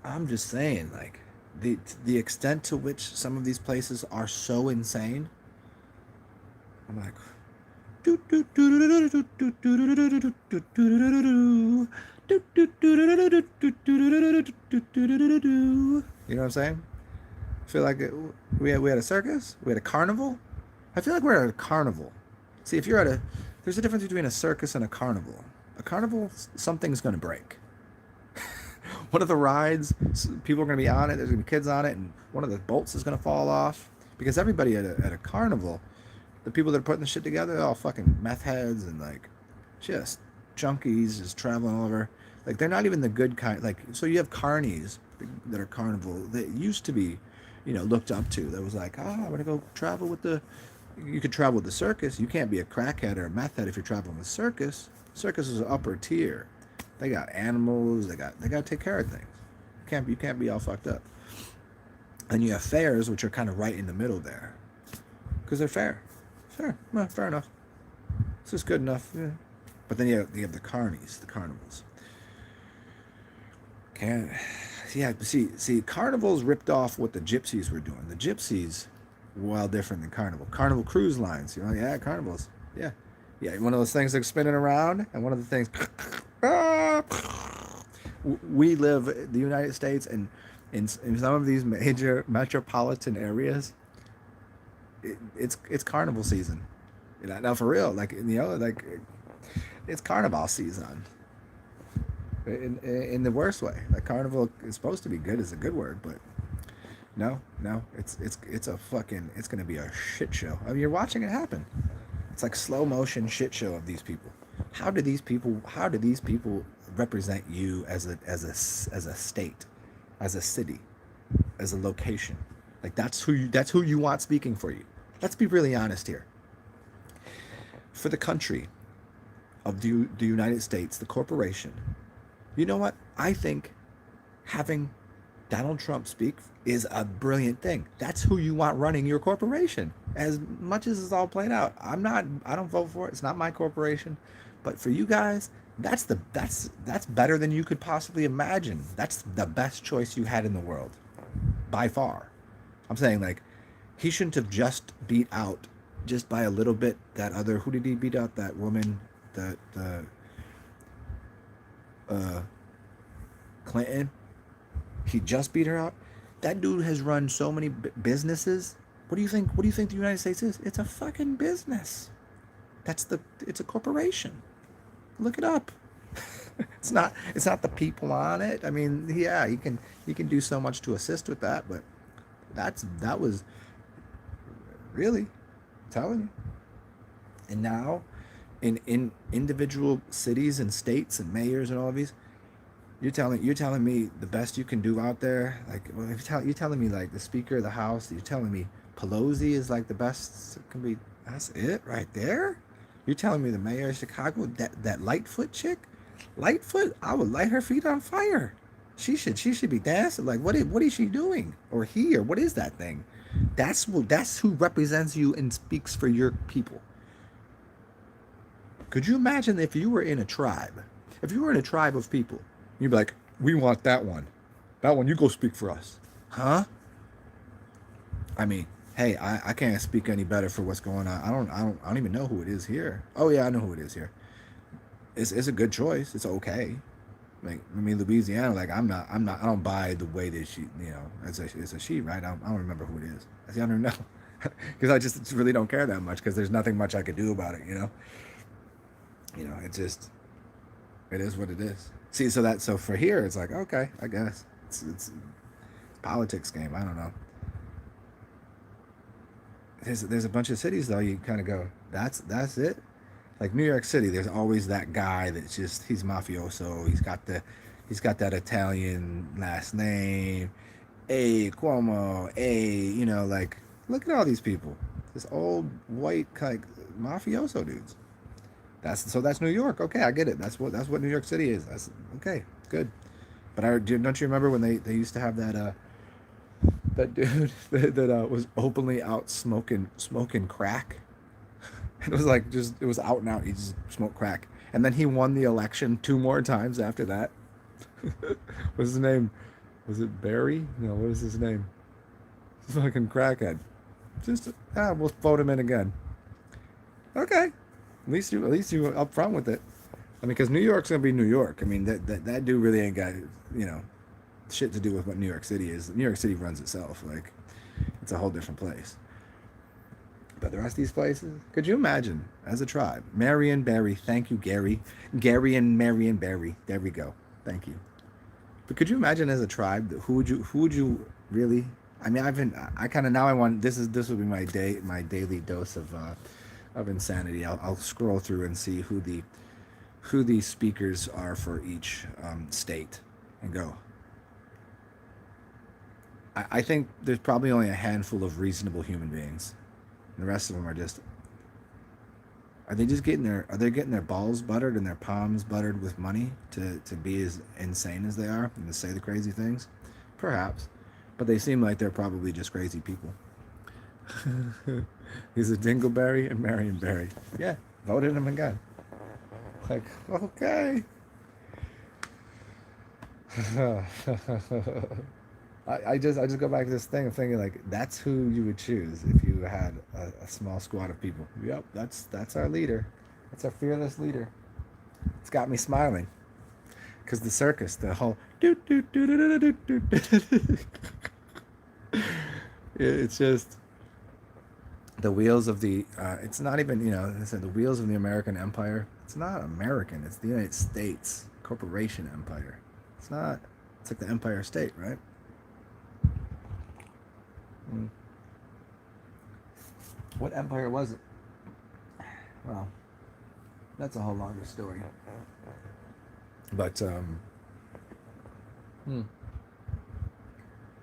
I'm just saying, like, the extent to which some of these places are so insane. I'm like, You know what I'm saying? I feel like we had a circus, we had a carnival. I feel like we're at a carnival. See, if you're at a, there's a difference between a circus and a carnival. A carnival, something's going to break. One of the rides, people are going to be on it. There's going to be kids on it, and one of the bolts is going to fall off. Because everybody at a carnival, the people that are putting the shit together, they're all fucking meth heads and like just junkies, just traveling all over. Like they're not even the good kind. Like so, you have carnies that are carnival that used to be, looked up to. That was like, I'm gonna go travel with the. You could travel with the circus. You can't be a crackhead or a meth head if you're traveling with circus. Circus is an upper tier. They got animals. They got to take care of things. You can't be all fucked up. And you have fairs, which are kind of right in the middle there, because they're fair. Well, fair enough. It's just good enough. Yeah. But then you have the carnivals. See, carnivals ripped off what the gypsies were doing. The gypsies, well, different than carnival. Carnival cruise lines. Yeah, carnivals. Yeah. One of those things that's spinning around, and one of the things. We live in the United States, and in some of these major metropolitan areas, it's carnival season. Now for real, it's carnival season. In the worst way. Like carnival is supposed to be good is a good word, but no, it's gonna be a shit show. I mean, you're watching it happen. It's like slow motion shit show of these people. How do these people represent you as a state, as a city, as a location? Like that's who you want speaking for you. Let's be really honest here. For the country of the United States, the corporation, you know what? I think having Donald Trump speak is a brilliant thing. That's who you want running your corporation. As much as it's all played out, I don't vote for it. It's not my corporation. But for you guys, that's better than you could possibly imagine. That's the best choice you had in the world, by far. I'm saying, like, he shouldn't have just beat out, just by a little bit, that other, who did he beat out? That woman, Clinton. He just beat her out. That dude has run so many businesses. What do you think the United States is? It's a fucking business. It's a corporation. Look it up. It's not the people on it. I mean, yeah, he can do so much to assist with that, but that was really, I'm telling you. And now in individual cities and states and mayors and all of these, you're telling me the best you can do out there, like, well, you're telling me, like, the Speaker of the House, you're telling me Pelosi is like the best it can be. That's it right there. You're telling me the mayor of Chicago, that Lightfoot chick, Lightfoot, I would light her feet on fire. She should be dancing. Like, what is she doing? Or he, or what is that thing? That's who represents you and speaks for your people. Could you imagine if you were in a tribe? If you were in a tribe of people, you'd be like, we want that one. That one, you go speak for us. Huh? I mean, hey, I can't speak any better for what's going on. I don't even know who it is here. Oh yeah, I know who it is here. It's a good choice. It's okay. Like, I mean, Louisiana, like, I don't buy the way that she, it's a she, right? I don't remember who it is. I don't know. Because I just really don't care that much, because there's nothing much I could do about it, it is what it is. See, so for here, it's like, okay, I guess it's a politics game. I don't know. There's a bunch of cities though. You kind of go, that's it. Like New York City, there's always that guy that's just, he's mafioso. He's got that Italian last name. Hey, Cuomo. Hey, like, look at all these people. This old white like mafioso dudes. That's New York. Okay, I get it. That's what New York City is. That's okay, good. But don't you remember when they used to have that dude that was openly out smoking crack? It was like, it was out and out. He just smoked crack, and then he won the election 2 more times after that. What's his name? Was it Barry? No, what is his name? Fucking crackhead. We'll vote him in again. Okay. At least you were up front with it. I mean, because New York's gonna be New York. I mean, that dude really ain't got, you know, shit to do with what New York City is. New York City runs itself. Like, it's a whole different place. But the rest of these places, could you imagine as a tribe? Marion Barry, thank you, Gary. Gary and Marion Barry. There we go. Thank you. But could you imagine as a tribe, who would you really? I mean, I kind of now I want this will be my daily dose of insanity. I'll scroll through and see who the speakers are for each state, and go. I think there's probably only a handful of reasonable human beings. The rest of them are just. Are they getting their balls buttered and their palms buttered with money to be as insane as they are and to say the crazy things? Perhaps. But they seem like they're probably just crazy people. He's a Dingleberry and Marionberry. Yeah, voted him again. Like, okay. I just go back to this thing of thinking like that's who you would choose if you had a small squad of people. Yep, that's our leader. That's our fearless leader. It's got me smiling because the circus, the whole it's just the wheels of the. It's not even I said the wheels of the American Empire. It's not American. It's the United States Corporation Empire. It's not. It's like the Empire State, right? What empire was it? Well, that's a whole longer story. But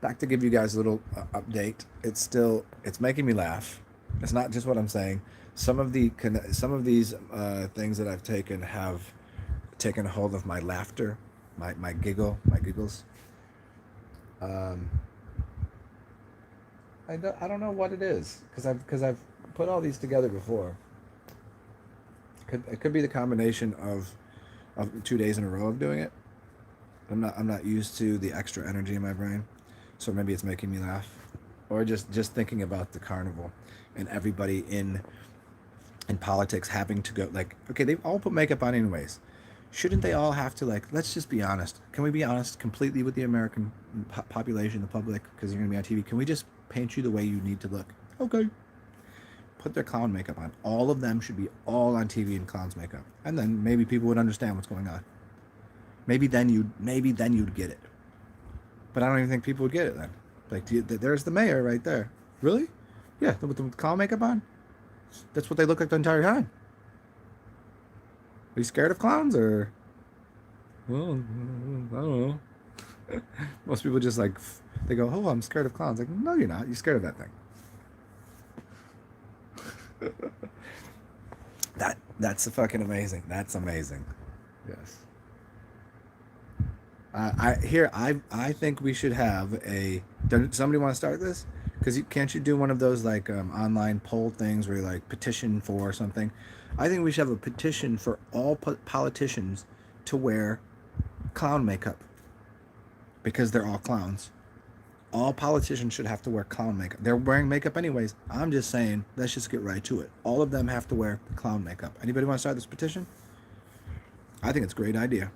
back to give you guys a little update. It's making me laugh. It's not just what I'm saying. Some of these things that I've taken have taken hold of my laughter, my giggles. I don't know what it is because I've put all these together before. It could be the combination of 2 days in a row of doing it. I'm not used to the extra energy in my brain, so maybe it's making me laugh, or just thinking about the carnival and everybody in politics having to go like, okay, they all put makeup on anyways. Shouldn't they all have to, like, let's just be honest. Can we be honest completely with the American population, the public, because you're going to be on TV? Can we just paint you the way you need to look? Okay. Put their clown makeup on. All of them should be all on TV in clown's makeup. And then maybe people would understand what's going on. Maybe then you'd get it. But I don't even think people would get it then. Like, there's the mayor right there. Really? Yeah, with the clown makeup on? That's what they look like the entire time. Are you scared of clowns, or? Well, I don't know. Most people just like, they go, oh, I'm scared of clowns. Like, no, you're not. You're scared of that thing. That's fucking amazing. That's amazing. Yes. I think we should have a. Somebody want to start this? Because can't you do one of those like online poll things where you like petition for something? I think we should have a petition for all politicians to wear clown makeup because they're all clowns. All politicians should have to wear clown makeup. They're wearing makeup anyways. I'm just saying, let's just get right to it. All of them have to wear clown makeup. Anybody want to start this petition? I think it's a great idea.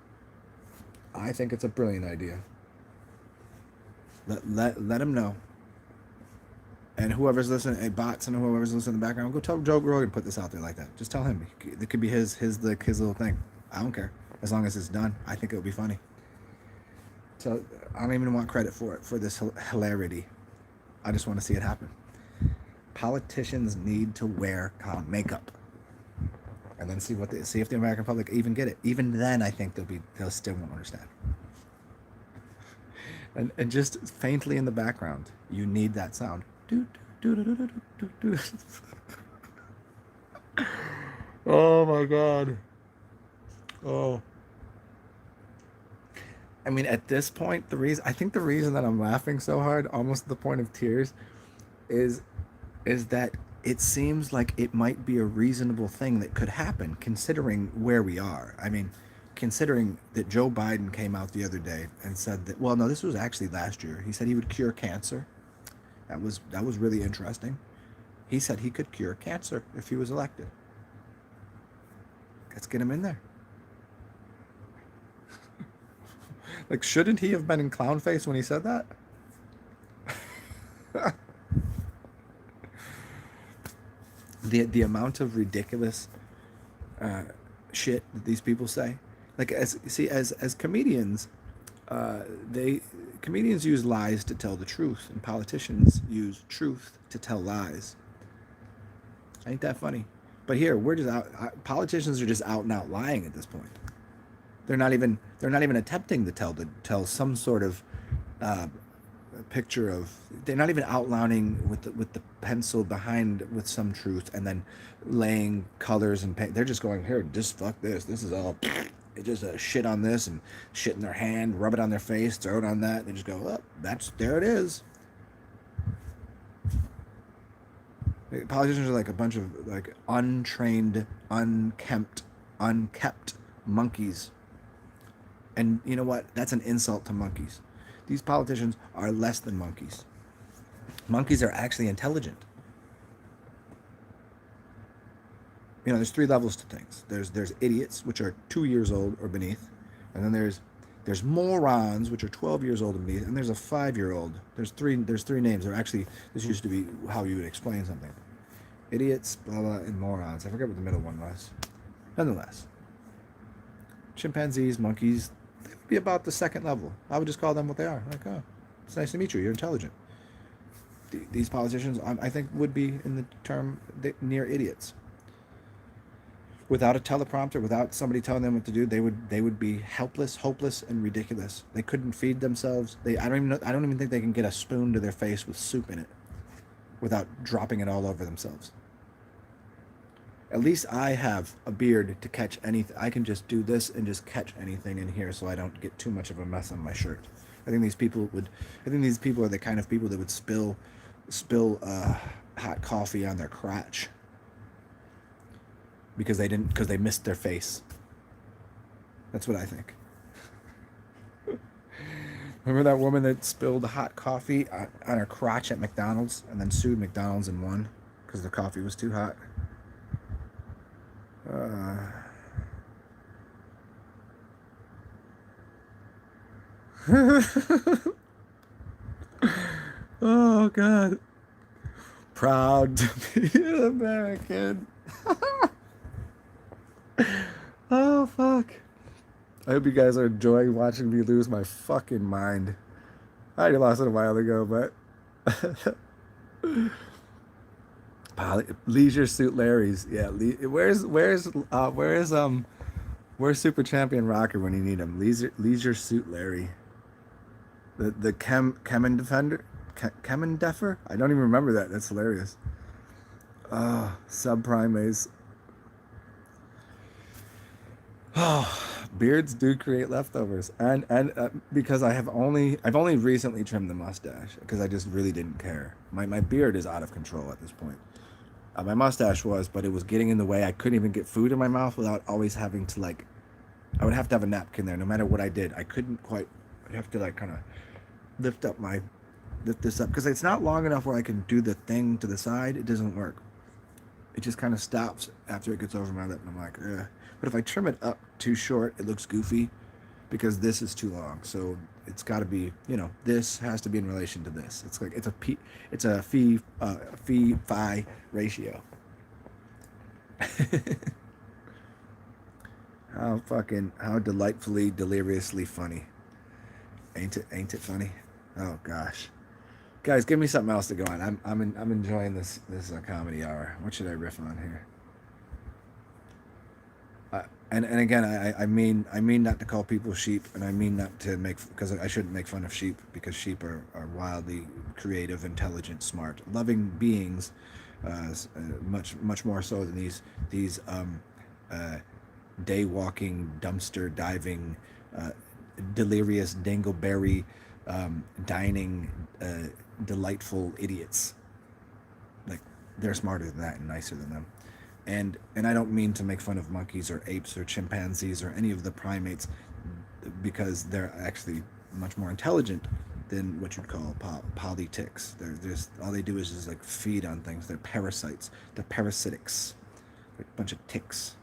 I think it's a brilliant idea. Let them know. And whoever's listening, bots and whoever's listening in the background, go tell Joe Rogan put this out there like that. Just tell him. It could be his little thing. I don't care. As long as it's done, I think it'll be funny. So I don't even want credit for it, for this hilarity. I just want to see it happen. Politicians need to wear makeup, and then see if the American public even get it. Even then, I think they'll still won't understand. And just faintly in the background, you need that sound. Oh my god. Oh. I mean, at this point, I think the reason that I'm laughing so hard, almost to the point of tears, is that it seems like it might be a reasonable thing that could happen, considering where we are. I mean, considering that Joe Biden came out the other day and said that, well, no, this was actually last year. He said he would cure cancer. That was really interesting. He said he could cure cancer if he was elected. Let's get him in there. Like, shouldn't he have been in clown face when he said that? The amount of ridiculous shit that these people say, like as comedians, they comedians use lies to tell the truth, and politicians use truth to tell lies. Ain't that funny? But here we're just out. Politicians are just out and out lying at this point. They're not even attempting to tell some sort of picture of. They're not even outlining with the pencil behind with some truth and then laying colors and paint. They're just going, here, just fuck this. This is all. It just shit on this and shit in their hand, rub it on their face, throw it on that. They just go, oh, there it is. Politicians are like a bunch of like untrained, unkept monkeys. And you know what? That's an insult to monkeys. These politicians are less than monkeys. Monkeys are actually intelligent. You know, there's 3 levels to things. There's idiots, which are 2 years old or beneath, and then there's morons, which are 12 years old and beneath, and there's a 5-year-old. There's three names. Or actually, this used to be how you would explain something. Idiots, blah blah, and morons. I forget what the middle one was. Nonetheless, chimpanzees, monkeys, they would be about the 2nd level. I would just call them what they are. Like, oh, it's nice to meet you. You're intelligent. These politicians, I think, would be in the term near idiots. Without a teleprompter, without somebody telling them what to do, they would be helpless, hopeless, and ridiculous. They couldn't feed themselves. I don't even think they can get a spoon to their face with soup in it without dropping it all over themselves. At least I have a beard to catch anything. I can just do this and just catch anything in here, so I don't get too much of a mess on my shirt. I think these people are the kind of people that would spill hot coffee on their crotch because they missed their face. That's what I think. Remember that woman that spilled hot coffee on her crotch at McDonald's and then sued McDonald's and won because the coffee was too hot? Oh God. Proud to be an American. Oh fuck. I hope you guys are enjoying watching me lose my fucking mind. I already lost it a while ago, but Leisure Suit Larry's. Yeah, where's Super Champion Rocker when you need him? Leisure Suit Larry. The Kemen Defender? Kemen Deffer? I don't even remember that. That's hilarious. Subprimates. Oh, beards do create leftovers, and because I've only recently trimmed the mustache because I just really didn't care. My beard is out of control at this point. My mustache was, but it was getting in the way. I couldn't even get food in my mouth without always having to I would have to have a napkin there no matter what I did. I couldn't quite. I'd have to kind of lift this up because it's not long enough where I can do the thing to the side. It doesn't work. It just kind of stops after it gets over my lip, and I'm like, ugh. But if I trim it up too short, it looks goofy because this is too long. So it's got to be, this has to be in relation to this. It's like it's a phi ratio. How delightfully, deliriously funny. Ain't it funny? Oh gosh. Guys, give me something else to go on. I'm enjoying this comedy hour. What should I riff on here? And again, I mean not to call people sheep, and I mean not to because I shouldn't make fun of sheep because sheep are wildly creative, intelligent, smart, loving beings, much more so than these day walking, dumpster diving, delirious dingleberry, dining, delightful idiots. Like they're smarter than that and nicer than them. And I don't mean to make fun of monkeys or apes or chimpanzees or any of the primates because they're actually much more intelligent than what you'd call politics. They're just all they do is just feed on things. They're parasites. They're parasitics, like a bunch of ticks.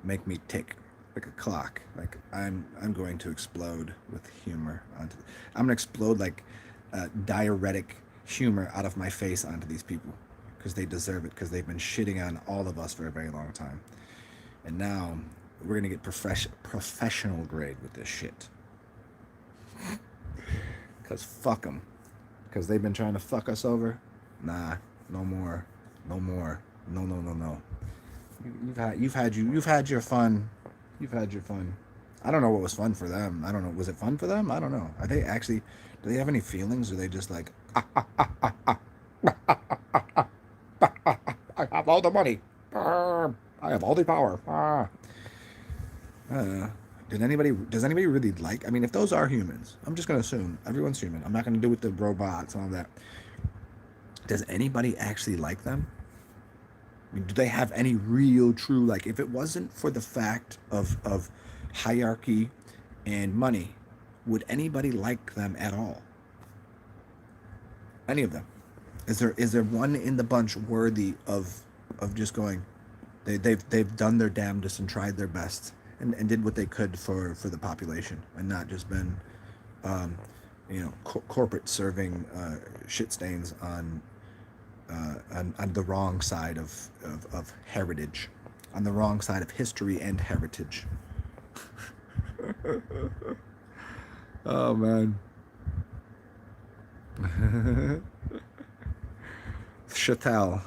make me tick like a clock. Like I'm going to explode with humor onto. I'm gonna explode like diuretic humor out of my face onto these people because they deserve it, because they've been shitting on all of us for a very long time, and now we're gonna get professional grade with this shit. Because fuck them. Because they've been trying to fuck us over. Nah, no more. No more. No, no, no, no. You've had your fun. You've had your fun. I don't know what was fun for them. I don't know. Was it fun for them? I don't know. Are they actually, do they have any feelings? Or are they just like, I have all the money. I have all the power. Does anybody really like, I mean, if those are humans, I'm just going to assume everyone's human. I'm not going to do with the robots and all that. Does anybody actually like them? I mean, do they have any real, true, like, if it wasn't for the fact of hierarchy and money, would anybody like them at all? Any of them? Is there one in the bunch worthy of just going, they've done their damnedest and tried their best and did what they could for the population, and not just been corporate serving shit stains on the wrong side of heritage, on the wrong side of history and heritage. Oh man. Chattel.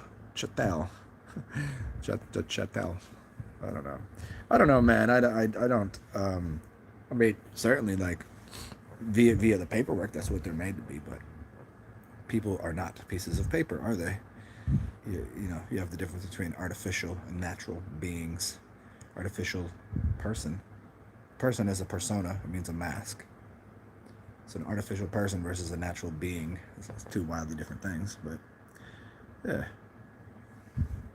I don't know, man. I don't. I mean, certainly, like, via the paperwork, that's what they're made to be. But people are not pieces of paper, are they? You have the difference between artificial and natural beings. Artificial person. Person is a persona. It means a mask. So an artificial person versus a natural being. It's two wildly different things, but yeah.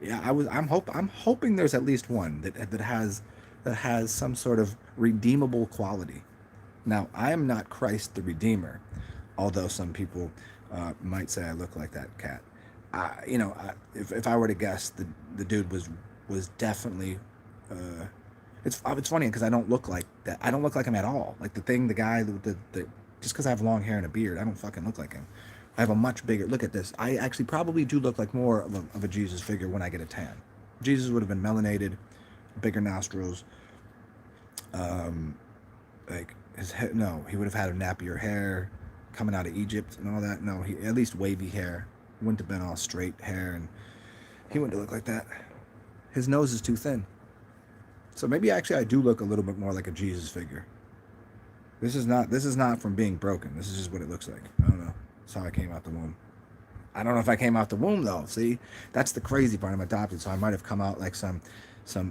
I'm hoping there's at least one that has some sort of redeemable quality. Now, I am not Christ the Redeemer, although some people might say I look like that cat. If I were to guess, the dude was definitely. It's funny because I don't look like that. I don't look like him at all. Like the guy, just because I have long hair and a beard, I don't fucking look like him. I have a much bigger, look at this. I actually probably do look like more of a Jesus figure when I get a tan. Jesus would have been melanated, bigger nostrils. Like his head, no, he would have had a nappier hair coming out of Egypt and all that. No, he at least wavy hair. He wouldn't have been all straight hair, and he wouldn't look like that. His nose is too thin. So maybe actually I do look a little bit more like a Jesus figure. This is not from being broken. This is just what it looks like. I don't know. That's how I came out the womb. I don't know if I came out the womb though. See, that's the crazy part. I'm adopted, so I might have come out like some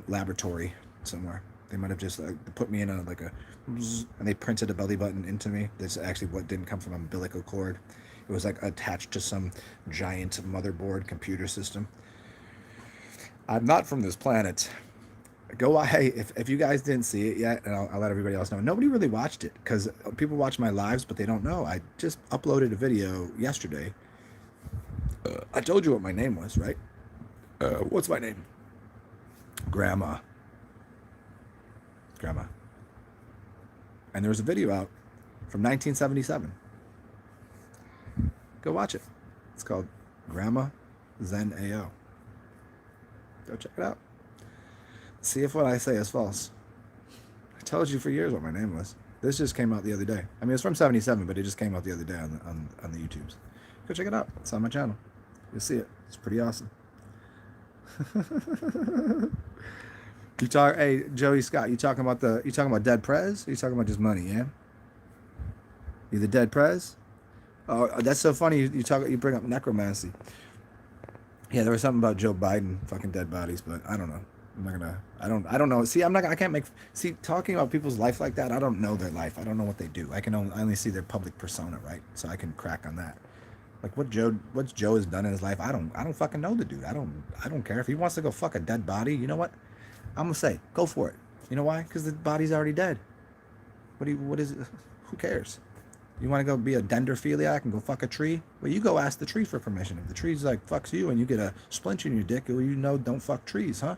laboratory somewhere. They might have just put me in and they printed a belly button into me. That's actually what didn't come from an umbilical cord. It was like attached to some giant motherboard computer system. I'm not from this planet. Hey, if you guys didn't see it yet, and I'll let everybody else know. Nobody really watched it because people watch my lives, but they don't know. I just uploaded a video yesterday. I told you what my name was, right? What's my name? Grandma. And there was a video out from 1977. Go watch it. It's called Grandma Zen AO. Go check it out. See if what I say is false. I told you for years what my name was. This just came out the other day. I mean, it's from 77, but it just came out the other day on the YouTubes. Go check it out. It's on my channel. You'll see it. It's pretty awesome. Hey, Joey Scott, you talking about dead prez? Or you talking about just money, yeah? You the dead prez? Oh, that's so funny. You bring up necromancy. Yeah, there was something about Joe Biden fucking dead bodies, but I don't know. I don't know. See, talking about people's life like that, I don't know their life. I don't know what they do. I only see their public persona, right? So I can crack on that. Like what Joe has done in his life, I don't fucking know the dude. I don't care if he wants to go fuck a dead body. You know what? I'm gonna say, go for it. You know why? Because the body's already dead. What is it? Who cares? You want to go be a dendrophiliac and go fuck a tree? Well, you go ask the tree for permission. If the tree's like fucks you and you get a splint in your dick, well, don't fuck trees, huh?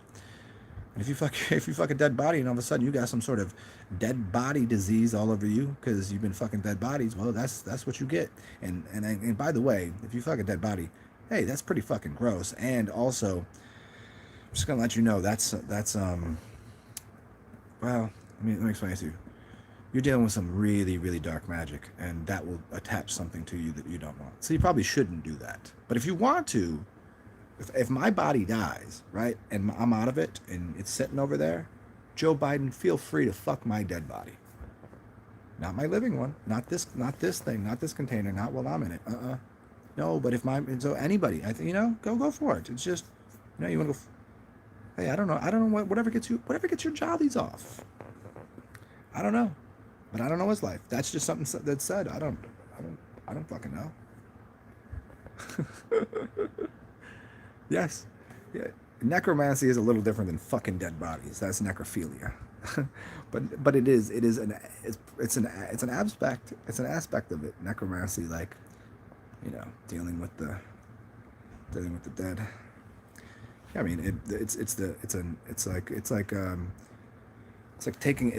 And if you fuck if you fuck a dead body and all of a sudden you got some sort of dead body disease all over you because you've been fucking dead bodies, well, that's what you get. And by the way, if you fuck a dead body, hey, that's pretty fucking gross. And also, I'm just gonna let you know that's well, let me explain it to you. You're dealing with some really, really dark magic, and that will attach something to you that you don't want. So you probably shouldn't do that. But if you want to, if my body dies, right, and I'm out of it, and it's sitting over there, Joe Biden, feel free to fuck my dead body. Not my living one. Not this thing. Not this container. Not while I'm in it. No, but if my so anybody, I think go for it. It's just, you want to go. Hey, I don't know whatever gets your jollies off. I don't know. But I don't know his life. That's just something that's said. I don't fucking know. Yes. Yeah. Necromancy is a little different than fucking dead bodies. That's necrophilia. but it's an aspect of it. Necromancy, like, dealing with the dead. I mean, it's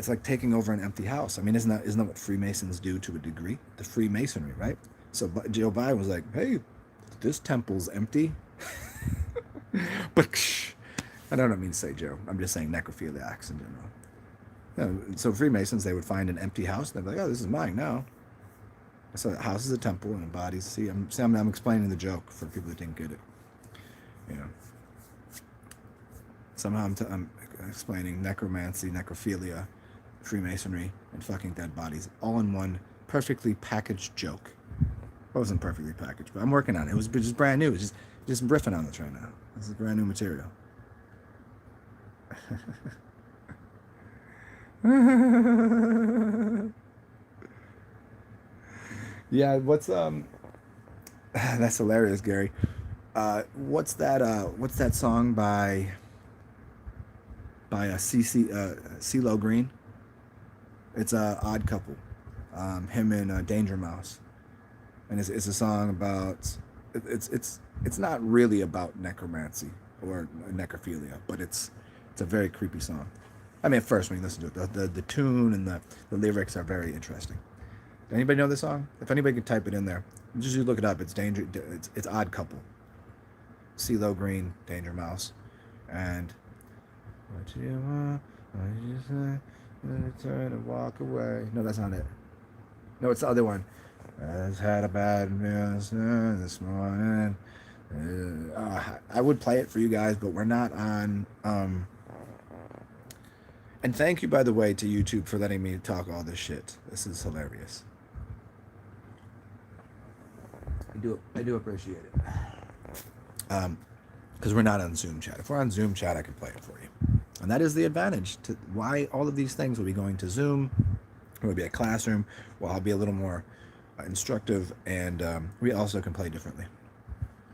like taking over an empty house. I mean, isn't that what Freemasons do to a degree? The Freemasonry, right? So Joe Biden was like, "Hey, this temple's empty." But I don't mean to say Joe. I'm just saying necrophiliacs in general. So Freemasons, they would find an empty house. And they'd be like, "Oh, this is mine now." So a house is a temple and embodies. See, I'm explaining the joke for people that didn't get it. Somehow I'm explaining necromancy, necrophilia, Freemasonry, and fucking dead bodies all in one perfectly packaged joke. It wasn't perfectly packaged, but I'm working on it. It was just brand new. It's just riffing on this right now. This is brand new material. Yeah, what's that's hilarious, Gary. What's that song by CeeLo Green? It's a Odd Couple, him and Danger Mouse, and it's a song about it's not really about necromancy or necrophilia, but it's a very creepy song. I mean, at first when you listen to it, the tune and the lyrics are very interesting. Anybody know this song? If anybody could type it in there, just look it up. It's Odd Couple, CeeLo Green, Danger Mouse, and what do you want? What did you say? Turn and walk away. No, that's not it. No, it's the other one. I just had a bad meal this morning. I would play it for you guys, but we're not on. And thank you, by the way, to YouTube for letting me talk all this shit. This is hilarious. I do appreciate it. Because we're not on Zoom chat. If we're on Zoom chat, I can play it for you. And that is the advantage to why all of these things will be going to Zoom. It will be a classroom. Well, I'll be a little more instructive, and we also can play differently.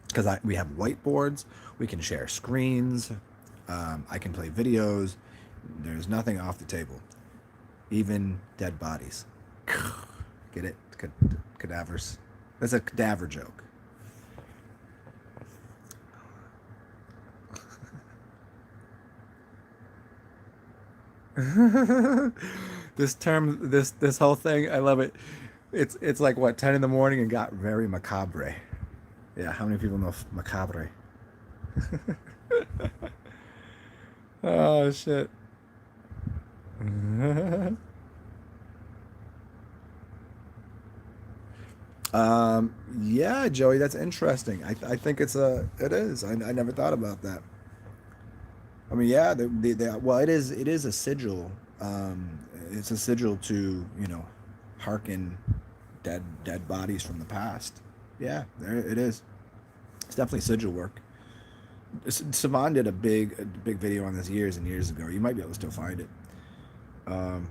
Because we have whiteboards, we can share screens, I can play videos. There's nothing off the table. Even dead bodies. Get it? Cadavers. That's a cadaver joke. This whole thing, I love it. It's like what, 10 in the morning and got very macabre. Yeah, how many people know macabre? Oh shit. Yeah, Joey, that's interesting. I think it is. I never thought about that. I mean, yeah, well, it is a sigil. It's a sigil to, hearken dead bodies from the past. Yeah, there it is. It's definitely sigil work. Savan did a big video on this years and years ago. You might be able to still find it. I don't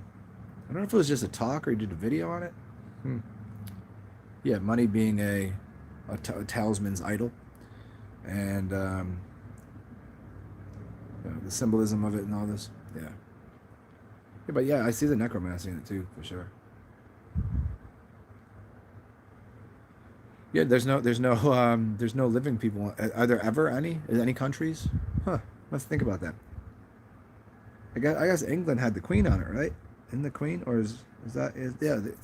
know if it was just a talk or he did a video on it. Yeah, money being a talisman's idol, and the symbolism of it and all this. Yeah. But yeah, I see the necromancy in it too, for sure. Yeah, there's no living people. Are there ever any? Any countries? Huh. Let's think about that. I guess England had the Queen on it, right? In the Queen, or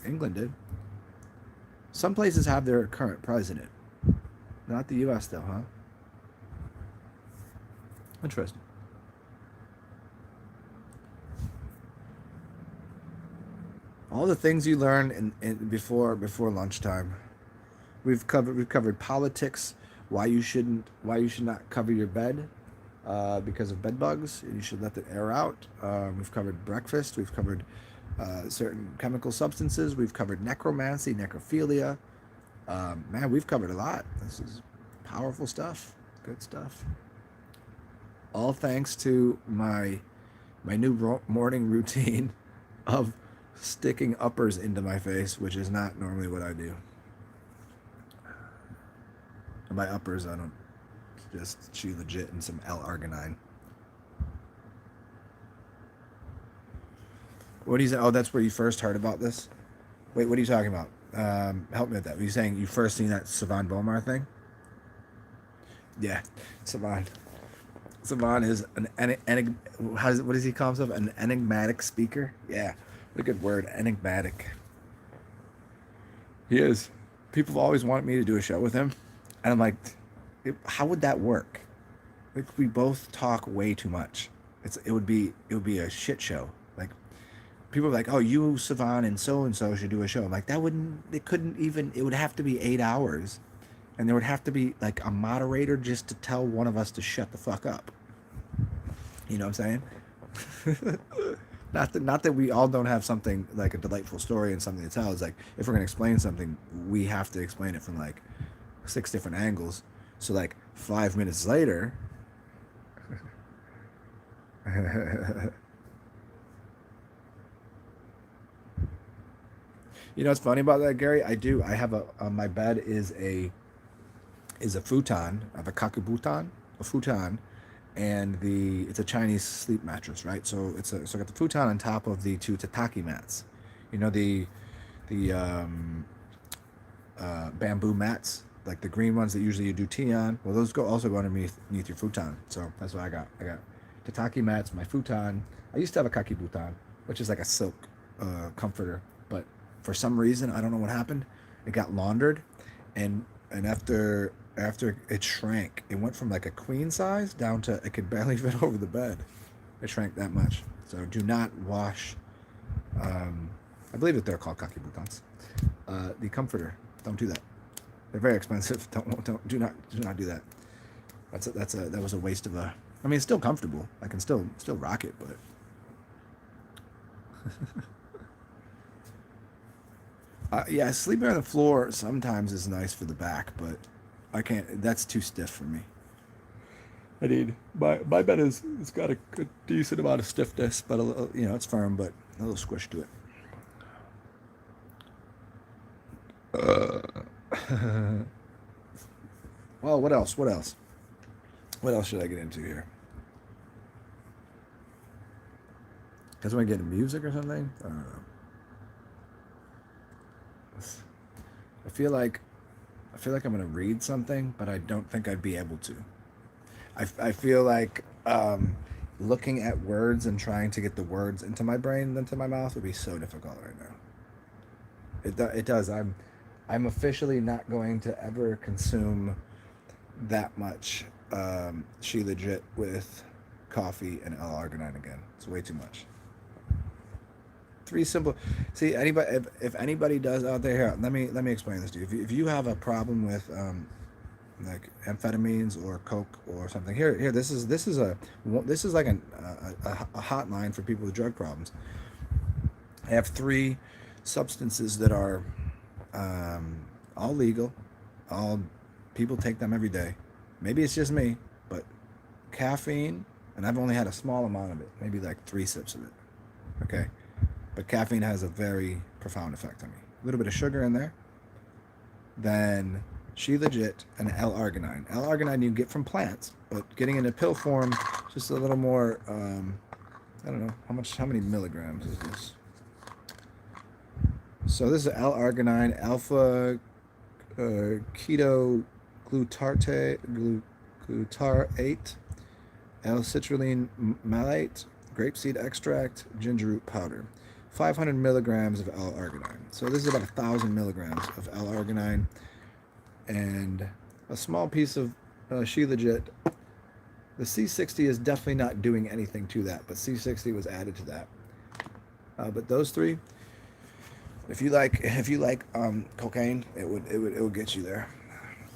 England did. Some places have their current president, not the U.S. though, huh? Interesting. All the things you learn before lunchtime. We've covered politics, why you should not cover your bed, because of bed bugs. You should let it air out. We've covered breakfast. We've covered certain chemical substances. We've covered necromancy, necrophilia. Man, we've covered a lot. This is powerful stuff. Good stuff. All thanks to my new morning routine of sticking uppers into my face, which is not normally what I do. And by uppers, I don't just She Legit and some L-arginine. What do you say? Oh, that's where you first heard about this? Wait, what are you talking about? Help me with that. Were you saying you first seen that Savan Bomar thing? Yeah, Savan. Savan is what does he call himself? An enigmatic speaker? Yeah, what a good word, enigmatic. He is. People have always wanted me to do a show with him, and I'm like, how would that work? Like, we both talk way too much. It would be a shit show. Like, people are like, oh, you, Savan, and so should do a show. I'm like, that wouldn't. It couldn't even. It would have to be 8 hours, and there would have to be like a moderator just to tell one of us to shut the fuck up. You know what I'm saying? Not that we all don't have something like a delightful story and something to tell. It's like, if we're gonna explain something, we have to explain it from like 6 different angles. So like 5 minutes later, you know what's funny about that, Gary? I have my bed is a futon. I have a kakubutan, a futon, and it's a Chinese sleep mattress, right? So I got the futon on top of the two tataki mats. You know, the bamboo mats, like the green ones that usually you do tea on. Well, those also go underneath your futon. So that's what I got. I got tataki mats, my futon. I used to have a kakibutan, which is like a silk comforter, but for some reason I don't know what happened. It got laundered, and after it shrank, it went from like a queen size down to it could barely fit over the bed. It shrank that much. So do not wash. I believe that they're called kakibutans. The comforter. Don't do that. They're very expensive. Do not do that. That was a waste of a. I mean, it's still comfortable. I can still rock it, but. Yeah, sleeping on the floor sometimes is nice for the back, but I can't. That's too stiff for me. I need my bed it's got a good decent amount of stiffness, but a little, it's firm, but a little squish to it. Well, what else? What else? What else should I get into here? Because when I get into music or something, I don't know. I feel like I'm gonna read something, but I don't think I'd be able to. I feel like looking at words and trying to get the words into my brain and into my mouth would be so difficult right now. It does. I'm officially not going to ever consume that much She Legit with coffee and L-arginine again. It's way too much. Three simple. See, if anybody does out there, here, let me explain this to you. If you have a problem with like amphetamines or coke or something, here this is like a hotline for people with drug problems. I have three substances that are all legal. All people take them every day. Maybe it's just me, but caffeine, and I've only had a small amount of it, maybe like 3 sips of it. Okay. But caffeine has a very profound effect on me. A little bit of sugar in there. Then She Legit and L-arginine. L-arginine you get from plants, but getting in a pill form, just a little more, I don't know, how many milligrams is this? So this is L-arginine, alpha keto glutarate, L-citrulline malate, grapeseed extract, ginger root powder, 500 milligrams of L-arginine. So this is about 1,000 milligrams of L-arginine, and a small piece of Shilajit. The C60 is definitely not doing anything to that, but C60 was added to that. But those three, if you like cocaine, it would get you there.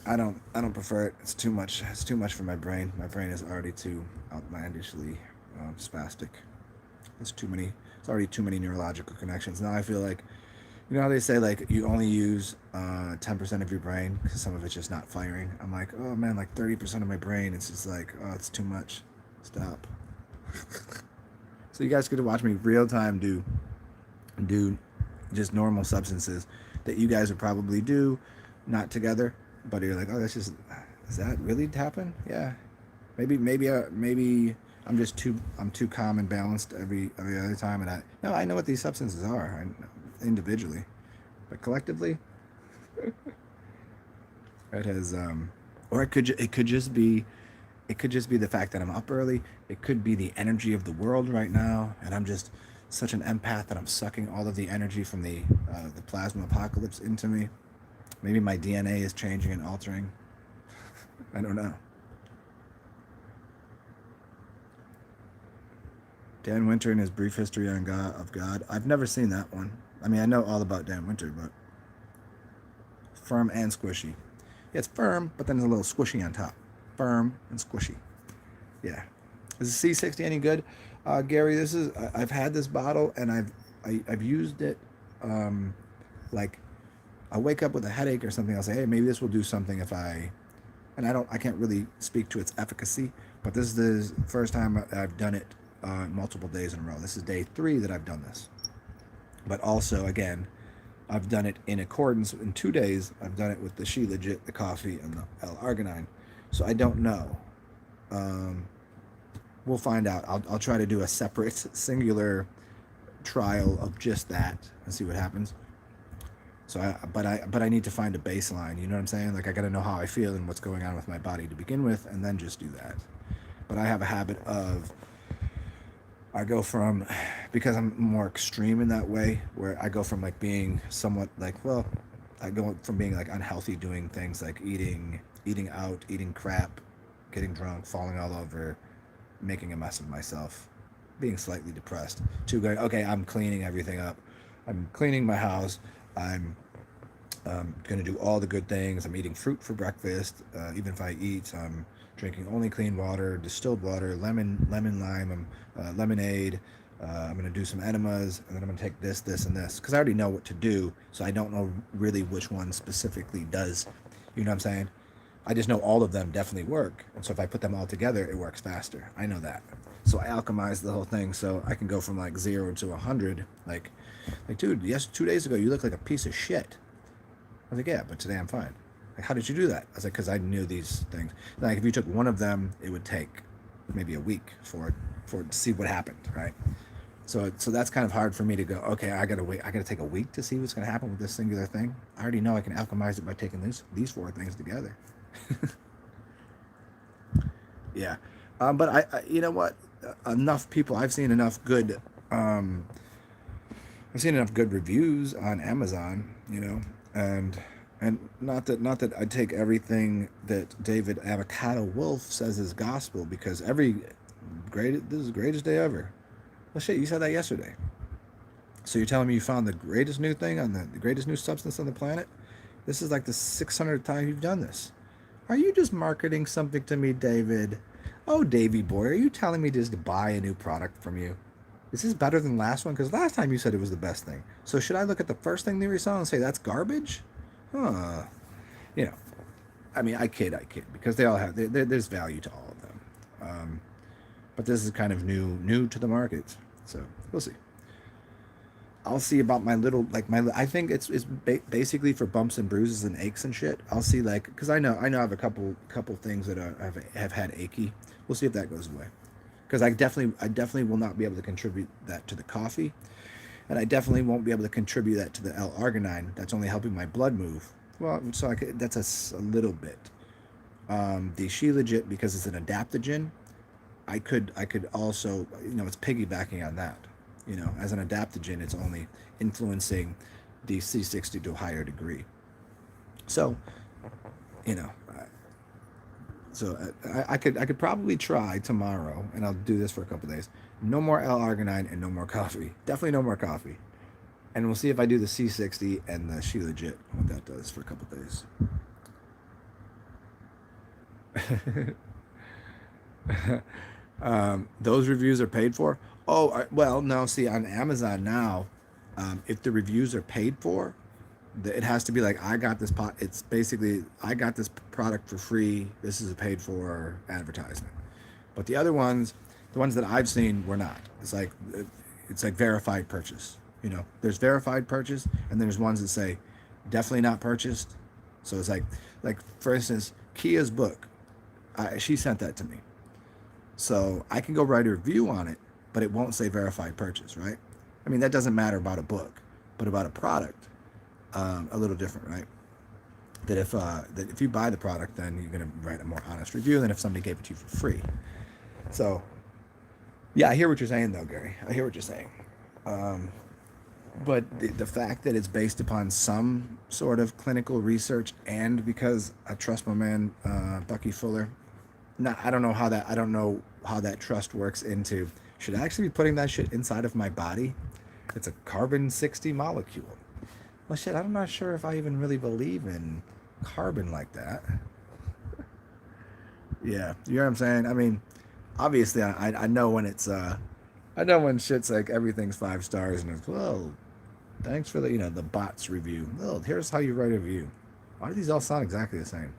I don't prefer it. It's too much. It's too much for my brain. My brain is already too outlandishly spastic. It's too many. It's already too many neurological connections. Now I feel like, you know how they say like you only use 10% of your brain because some of it's just not firing. I'm like, oh man, like 30% of my brain. It's just like, oh, it's too much. Stop. So you guys get to watch me real time do just normal substances that you guys would probably do, not together, but you're like, oh, that's just, does that really happen? Yeah, maybe I'm just too calm and balanced every other time, and I know what these substances are individually, but collectively, it has or it could just be the fact that I'm up early. It could be the energy of the world right now, and I'm just such an empath that I'm sucking all of the energy from the plasma apocalypse into me. Maybe my DNA is changing and altering. I don't know. Dan Winter and his brief history on God. I've never seen that one. I mean, I know all about Dan Winter, but firm and squishy. Yeah, it's firm, but then there's a little squishy on top. Firm and squishy. Yeah. Is the C60 any good? Gary, I've had this bottle and I've used it. Like, I'll wake up with a headache or something. I'll say, hey, maybe this will do something if I can't really speak to its efficacy, but this is the first time I've done it multiple days in a row. This is day 3 that I've done this. But also, again, I've done it in accordance. In 2 days, I've done it with the Shilajit, the coffee, and the L-arginine. So I don't know. We'll find out. I'll try to do a separate, singular trial of just that and see what happens. So, but I need to find a baseline. You know what I'm saying? Like, I got to know how I feel and what's going on with my body to begin with, and then just do that. But I have a habit of, I go from, because I'm more extreme in that way, where I go from like being somewhat like, well, I go from being like unhealthy, doing things like eating out, eating crap, getting drunk, falling all over, making a mess of myself, being slightly depressed, to going, okay, I'm cleaning everything up. I'm cleaning my house. I'm going to do all the good things. I'm eating fruit for breakfast. Even if I eat, I'm drinking only clean water, distilled water, lemon, lime, lemonade. I'm going to do some enemas, and then I'm going to take this, and this, because I already know what to do, so I don't know really which one specifically does. You know what I'm saying? I just know all of them definitely work, and so if I put them all together, it works faster. I know that. So I alchemize the whole thing, so I can go from like 0 to 100. Like, dude, yes, 2 days ago you looked like a piece of shit. I was like, yeah, but today I'm fine. Like, how did you do that? I was like, because I knew these things. Like, if you took one of them, it would take maybe a week for it to see what happened, right? So that's kind of hard for me to go, okay, I gotta wait. I gotta take a week to see what's gonna happen with this singular thing. I already know I can alchemize it by taking these 4 things together. Yeah, but I you know what? Enough people. I've seen enough good reviews on Amazon. You know, and not that I take everything that David Avocado Wolf says is gospel, because this is the greatest day ever. Well, shit, you said that yesterday. So you're telling me you found the greatest new thing on the greatest new substance on the planet? This is like the 600th time you've done this. Are you just marketing something to me, David? Oh, Davy boy, are you telling me just to buy a new product from you? Is this better than last one? Because last time you said it was the best thing. So should I look at the first thing that we saw and say that's garbage? Huh. You know, I mean, I kid, because they all have, there's value to all of them. But this is kind of new to the market. So we'll see. I'll see about my little, like I think it's basically for bumps and bruises and aches and shit. I'll see, like, because I know I have a couple things that have had achy. We'll see if that goes away. Because I definitely will not be able to contribute that to the coffee, and I definitely won't be able to contribute that to the L-arginine. That's only helping my blood move. Well, so that's a little bit. The Shilajit, because it's an adaptogen, I could also, it's piggybacking on that. As an adaptogen, it's only influencing the C60 to a higher degree. So, you know, I could probably try tomorrow, and I'll do this for a couple days. No more L-arginine and no more coffee. Definitely no more coffee. And we'll see if I do the C60 and the She Legit, what that does for a couple days. Those reviews are paid for. Oh, well, no. See, on Amazon now, if the reviews are paid for, it has to be like, I got this pot. It's basically, I got this product for free. This is a paid for advertisement. But the other ones, the ones that I've seen, were not. It's like verified purchase. There's verified purchase, and there's ones that say definitely not purchased. So it's like for instance, Kia's book. She sent that to me. So I can go write a review on it, but it won't say verified purchase, right? I mean, that doesn't matter about a book, but about a product, a little different, right? That if you buy the product, then you're going to write a more honest review than if somebody gave it to you for free. So, yeah, I hear what you're saying, though, Gary. I hear what you're saying. But the fact that it's based upon some sort of clinical research, and because I trust my man Bucky Fuller, I don't know how that trust works into, should I actually be putting that shit inside of my body? It's a carbon-60 molecule. Well, shit, I'm not sure if I even really believe in carbon like that. Yeah, you know what I'm saying? I mean, obviously, I know when it's I know when shit's like everything's 5 stars and it's, well, thanks for the bots review. Well, here's how you write a review. Why do these all sound exactly the same?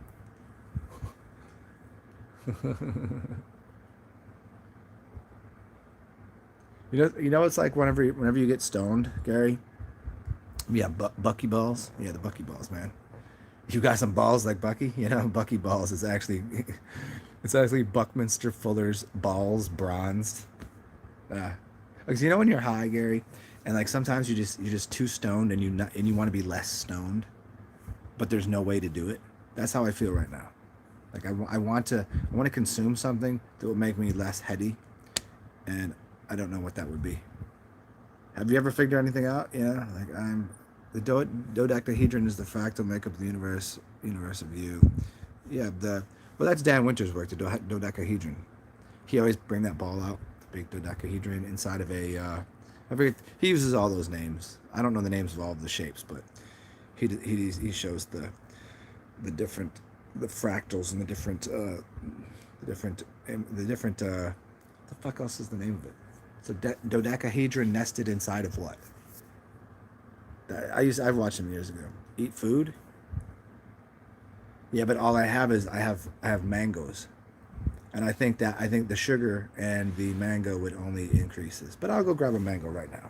It's like whenever you get stoned, Gary. Yeah, Bucky balls. Yeah, the Bucky balls, man. You got some balls like Bucky. Bucky balls is actually it's actually Buckminster Fuller's balls bronzed. Because when you're high, Gary, and like sometimes you're just too stoned and you want to be less stoned, but there's no way to do it. That's how I feel right now. Like I want to consume something that will make me less heady, and I don't know what that would be. Have you ever figured anything out? Yeah, like the dodecahedron is the fractal makeup of the universe of you. Yeah, that's Dan Winter's work, the dodecahedron. He always bring that ball out, the big dodecahedron inside of a. He uses all those names. I don't know the names of all of the shapes, but he shows the fractals and the different. The fuck else is the name of it? It's a dodecahedron nested inside of what? I've watched them years ago. Eat food. Yeah, but all I have is I have mangoes, and I think the sugar and the mango would only increase this. But I'll go grab a mango right now.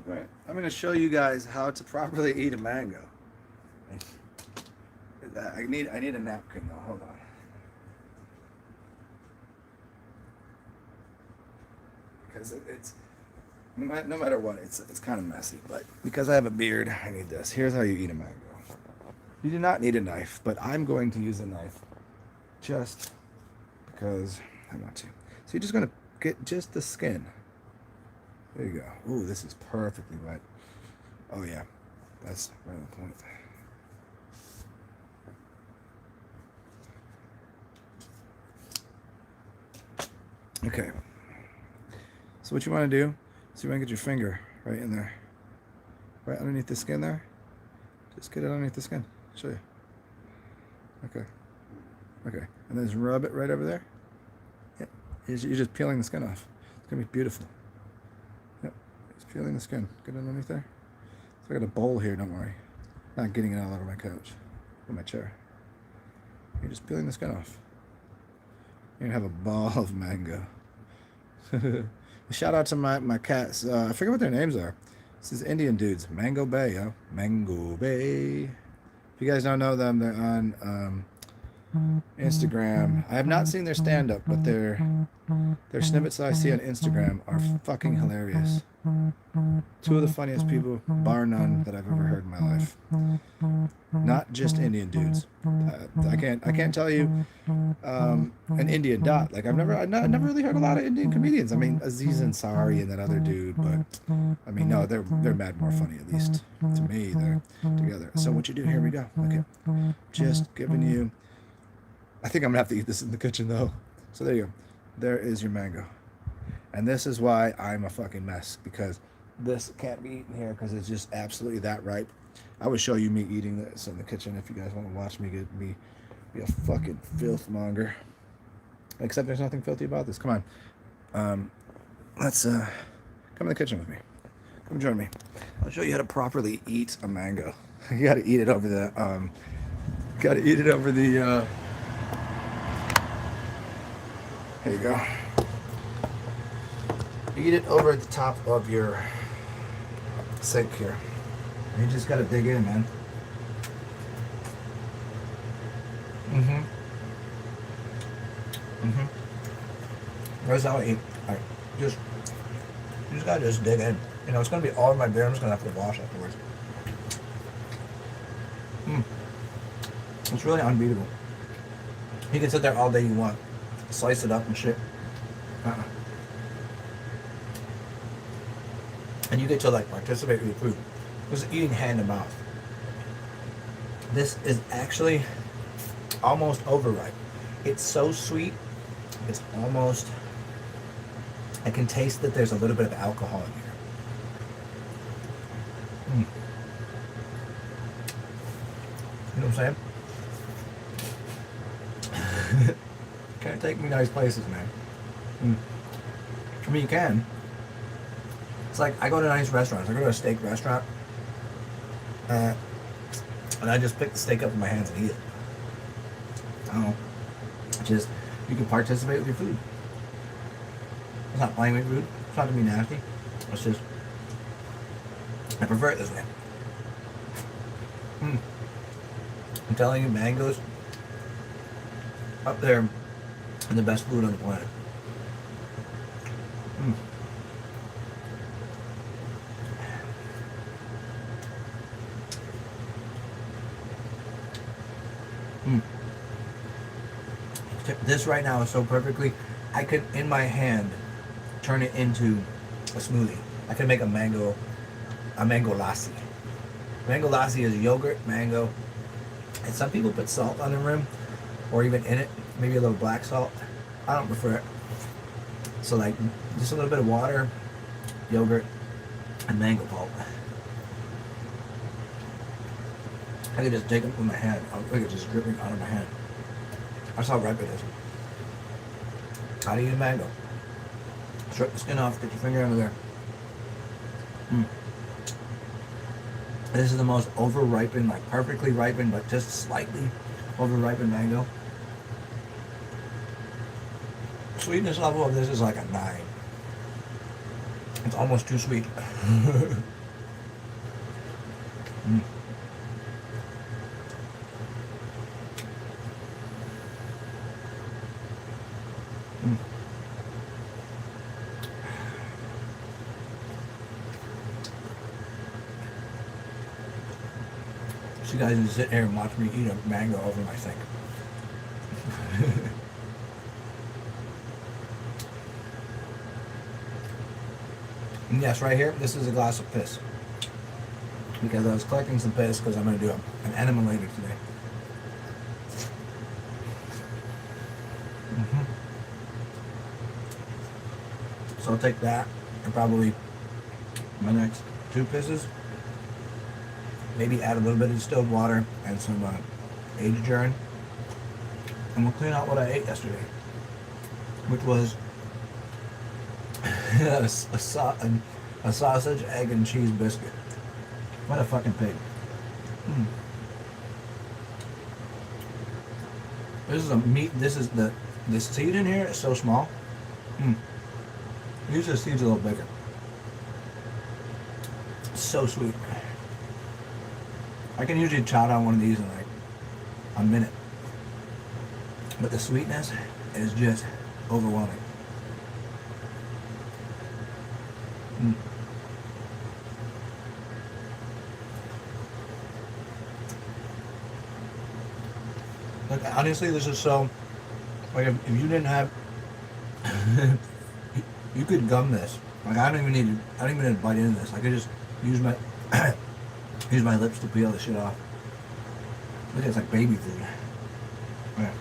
Right. I'm going to show you guys how to properly eat a mango. I need a napkin though. Hold on. Because it's no matter what, it's kind of messy. But because I have a beard, I need this. Here's how you eat a mango. You do not need a knife, but I'm going to use a knife just because I want to. So you're just going to get just the skin. There you go. Ooh, this is perfectly wet. Oh yeah, that's right on point. Okay. So what you want to do is you want to get your finger right in there, right underneath the skin there. Just get it underneath the skin. I'll show you. Okay. Okay. And then just rub it right over there. Yeah. You're just peeling the skin off. It's gonna be beautiful. Peeling the skin. Get it underneath there. So I got a bowl here, don't worry. Not getting it all over my couch. Or my chair. You're just peeling the skin off. You're gonna have a ball of mango. Shout out to my cats. I forget what their names are. This is Indian dudes. Mango Bay, yo. Mango Bay. If you guys don't know them, they're on Instagram. I have not seen their stand-up, but their snippets that I see on Instagram are fucking hilarious. Two of the funniest people, bar none, that I've ever heard in my life. Not just Indian dudes. I can't tell you an Indian dot. Like I never really heard a lot of Indian comedians. I mean, Aziz Ansari and that other dude, but I mean, no, they're mad more funny, at least to me. They're together. So what you do? Here we go. Okay, just giving you. I think I'm gonna have to eat this in the kitchen though. So there you go. There is your mango. And this is why I'm a fucking mess, because this can't be eaten here because it's just absolutely that ripe. I would show you me eating this in the kitchen if you guys want to watch me be a fucking filth monger. Except there's nothing filthy about this. Come on. Let's come in the kitchen with me. Come join me. I'll show you how to properly eat a mango. You gotta eat it over the here you go. Eat it over at the top of your sink here. You just gotta dig in, man. That's how I eat. Alright, you just gotta just dig in. You know, it's gonna be all in my beer. I'm just gonna have to wash afterwards. It's really unbeatable. You can sit there all day you want. Slice it up and shit. And you get to like participate with your food. This is eating hand to mouth. This is actually almost overripe. It's so sweet. It's almost. I can taste that there's a little bit of alcohol in here. You know what I'm saying? Can't take me nice places, man. I mean, you can. It's like I go to nice restaurants. I go to a steak restaurant, and I just pick the steak up in my hands and eat it. I don't know. Just you can participate with your food. It's not playing with food. It's not gonna be nasty. It's just I prefer it this way. I'm telling you, mangoes up there and the best food on the planet. This right now is so perfectly. I could, in my hand, turn it into a smoothie. I could make a mango lassi. Mango lassi is yogurt, mango, and some people put salt on the rim, or even in it, maybe a little black salt. I don't prefer it. So like, just a little bit of water, yogurt, and mango pulp. I could just take it with my hand. Look at it just dripping out of my hand. That's how ripe it is. How do you eat a mango? Strip the skin off, get your finger under there. This is the most over-ripened, like perfectly ripened, but just slightly over-ripened mango. Sweetness level of this is like a 9. It's almost too sweet. So you guys can sit here and watch me eat a mango over my sink. And yes, right here, this is a glass of piss. Because I was collecting some piss because I'm going to do an enema later today. So I'll take that and probably my next 2 pisses. Maybe add a little bit of distilled water and some aged urine. And we'll clean out what I ate yesterday. Which was a sausage, egg, and cheese biscuit. What a fucking pig. This is a meat, this seed in here is so small. Usually the seed's a little bigger. It's so sweet. I can usually chow down one of these in like a minute. But the sweetness is just overwhelming. Mm. Like, honestly, this is so... Like, if you didn't have... you could gum this. Like, I don't even need to bite into this. I could just use my... use my lips to peel the shit off. Look, it's like baby food. Yeah.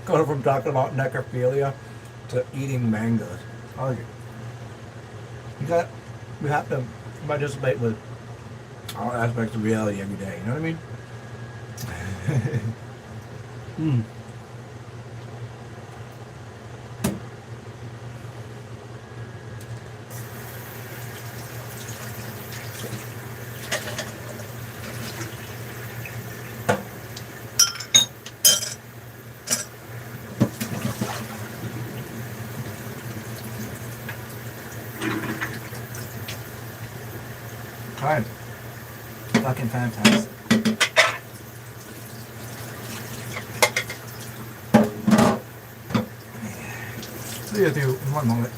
Going from talking about necrophilia to eating mangoes. Oh, we have to participate with all aspects of reality every day. You know what I mean? Hmm. Alright. Fucking fantastic. See you in one moment.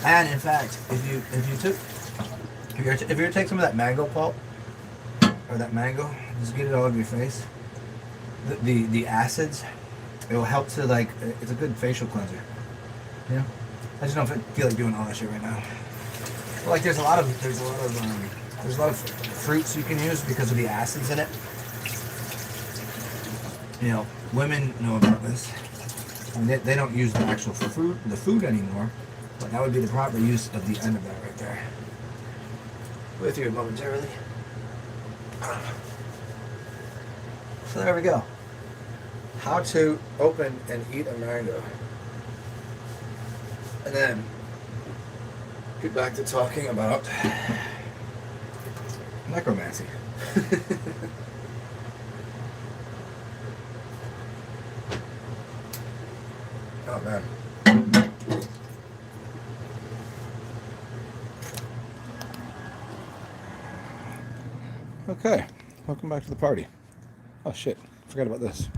And in fact, if you were to take some of that mango pulp or that mango, just get it all over your face. The acids, it will help to like. It's a good facial cleanser. Yeah. I just don't feel like doing all that shit right now. Like there's a lot of fruits you can use because of the acids in it. You know, women know about this. I mean, they don't use the actual food anymore, but that would be the proper use of the end of that right there. With you momentarily. So there we go. How to open and eat a mango. And then get back to talking about necromancy. Oh man. Okay, welcome back to the party. Oh shit, forgot about this.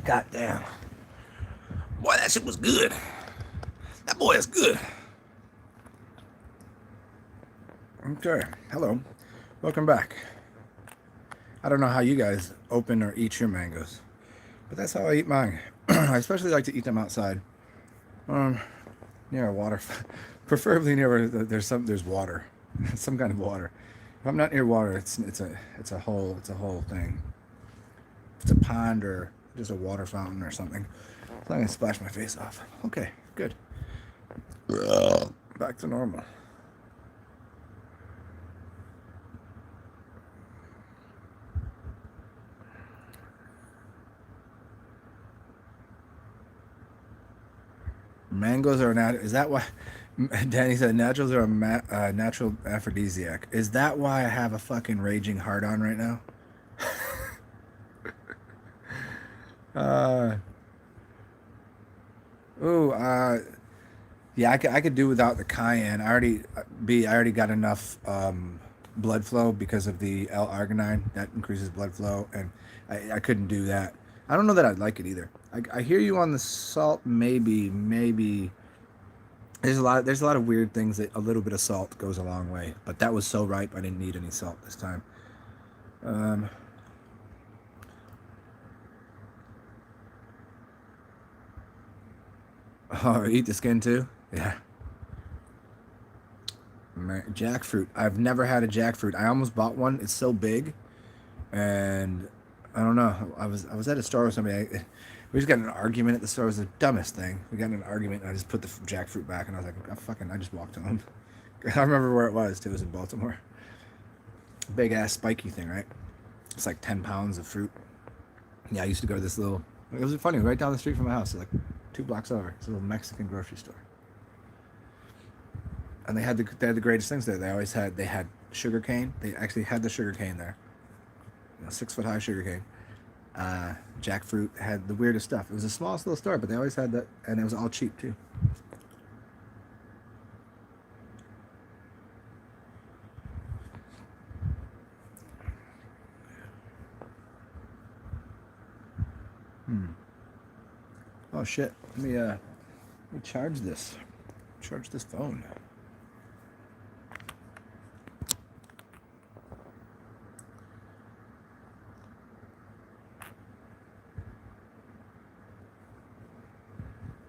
God damn. Boy, that shit was good. That boy is good. Okay, hello. Welcome back. I don't know how you guys open or eat your mangoes, but that's how I eat mine. I especially like to eat them outside. Near a water, preferably near where there's water, some kind of water. If I'm not near water, it's a whole thing. If it's a pond or just a water fountain or something, I'm gonna splash my face off. Okay, good. Back to normal. Mangoes are is that why? Danny said naturals are a natural aphrodisiac. Is that why I have a fucking raging hard on right now? Yeah, I could do without the cayenne. I already got enough blood flow because of the L-arginine that increases blood flow, and I couldn't do that. I don't know that I'd like it either. I hear you on the salt. Maybe there's a lot of weird things that a little bit of salt goes a long way. But that was so ripe, I didn't need any salt this time. Oh, eat the skin too? Yeah. Jackfruit. I've never had a jackfruit. I almost bought one. It's so big, and I don't know. I was at a store with somebody. We just got in an argument at the store. It was the dumbest thing. We got in an argument, and I just put the jackfruit back, and I was like, I just walked home. I remember where it was too. It was in Baltimore. Big ass spiky thing, right? It's like 10 pounds of fruit. Yeah, I used to go to this little. It was funny, right down the street from my house, like 2 blocks over. It's a little Mexican grocery store, and they had the greatest things there. They had sugar cane. They actually had the sugar cane there, 6 foot high sugar cane. Jackfruit had the weirdest stuff. It was the smallest little store, but they always had that, and it was all cheap too. Oh shit! Let me charge this. Charge this phone.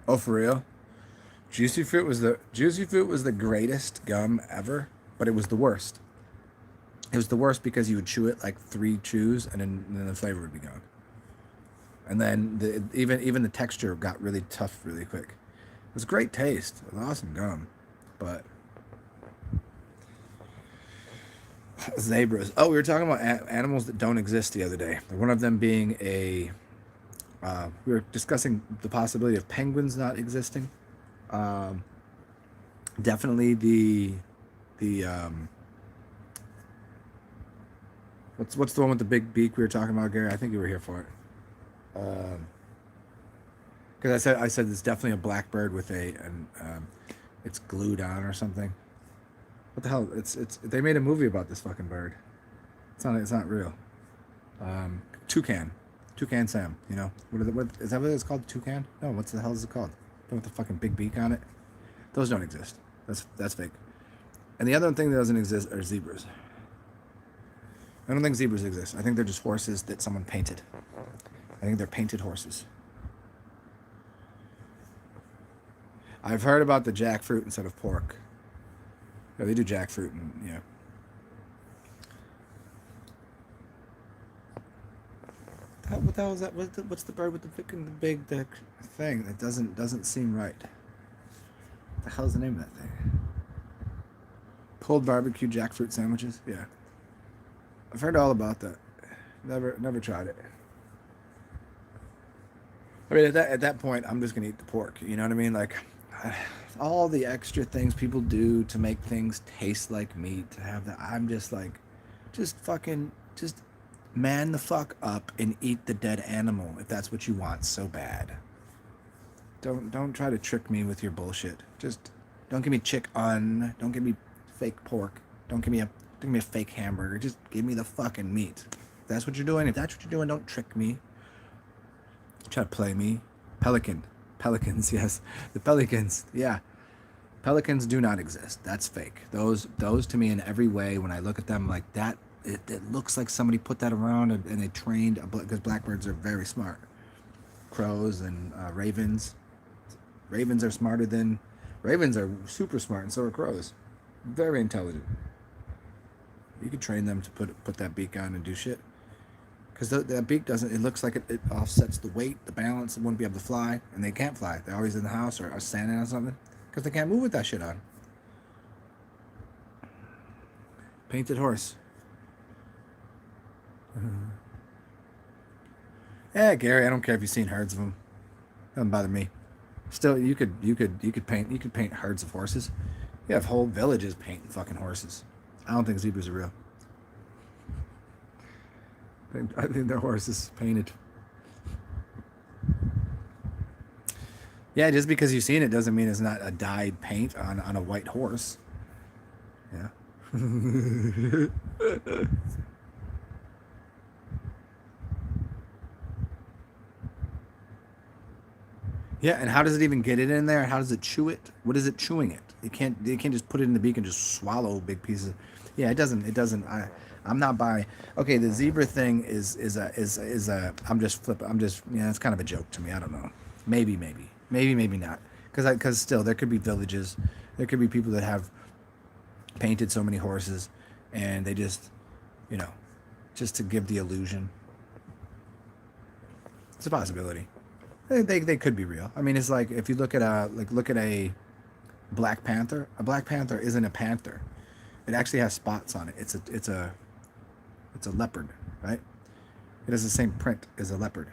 Oh, for real? Juicy fruit was the greatest gum ever, but it was the worst. It was the worst because you would chew it like 3 chews, and then the flavor would be gone. And then even the texture got really tough really quick. It was great taste. It was awesome gum, but zebras. Oh, we were talking about animals that don't exist the other day. One of them being a. We were discussing the possibility of penguins not existing. Um, Definitely the what's the one with the big beak we were talking about, Gary? I think you were here for it. Because I said it's definitely a blackbird with it's glued on or something. What the hell? It's they made a movie about this fucking bird. It's not real. Toucan, Toucan Sam. What is that? What it's called? Toucan? No, what's the hell is it called? The one with the fucking big beak on it. Those don't exist. That's fake. And the other thing that doesn't exist are zebras. I don't think zebras exist. I think they're just horses that someone painted. I think they're painted horses. I've heard about the jackfruit instead of pork. Yeah, they do jackfruit, and yeah. What the hell is that? What's the bird with the big thing that doesn't seem right? What the hell's the name of that thing? Pulled barbecue jackfruit sandwiches. Yeah, I've heard all about that. Never tried it. I mean, at that point, I'm just gonna eat the pork. You know what I mean? Like, all the extra things people do to make things taste like meat, to have that. I'm just like, just fucking, just man the fuck up and eat the dead animal if that's what you want so bad. Don't try to trick me with your bullshit. Just don't give me chicken. Don't give me fake pork. Don't give me a fake hamburger. Just give me the fucking meat. If that's what you're doing, don't trick me. Try to play me. Pelicans, yes. The pelicans, yeah. Pelicans do not exist. That's fake. Those to me in every way, when I look at them like that, it looks like somebody put that around and they trained, because blackbirds are very smart. Crows and ravens. Ravens are super smart, and so are crows. Very intelligent. You could train them to put that beak on and do shit. Because that beak doesn't, it looks like it offsets the weight, the balance. It wouldn't be able to fly, and they can't fly. They're always in the house or standing on something because they can't move with that shit on. Painted horse. Yeah, Gary, I don't care if you've seen herds of them. Doesn't bother me. Still, you could paint herds of horses. You have whole villages painting fucking horses. I don't think zebras are real. I think they're horses painted. Yeah, just because you've seen it doesn't mean it's not a dyed paint on a white horse. Yeah. Yeah, and how does it even get it in there? How does it chew it? What is it chewing it? You can't just put it in the beak and just swallow big pieces. Yeah, it doesn't. I'm not buying. Okay, the zebra thing is a. I'm just flipping. It's kind of a joke to me. I don't know. Maybe not. Because still there could be villages, there could be people that have painted so many horses, and they just, just to give the illusion. It's a possibility. They could be real. I mean, it's like if you look at a black panther. A black panther isn't a panther. It actually has spots on it. It's a leopard, right? It has the same print as a leopard.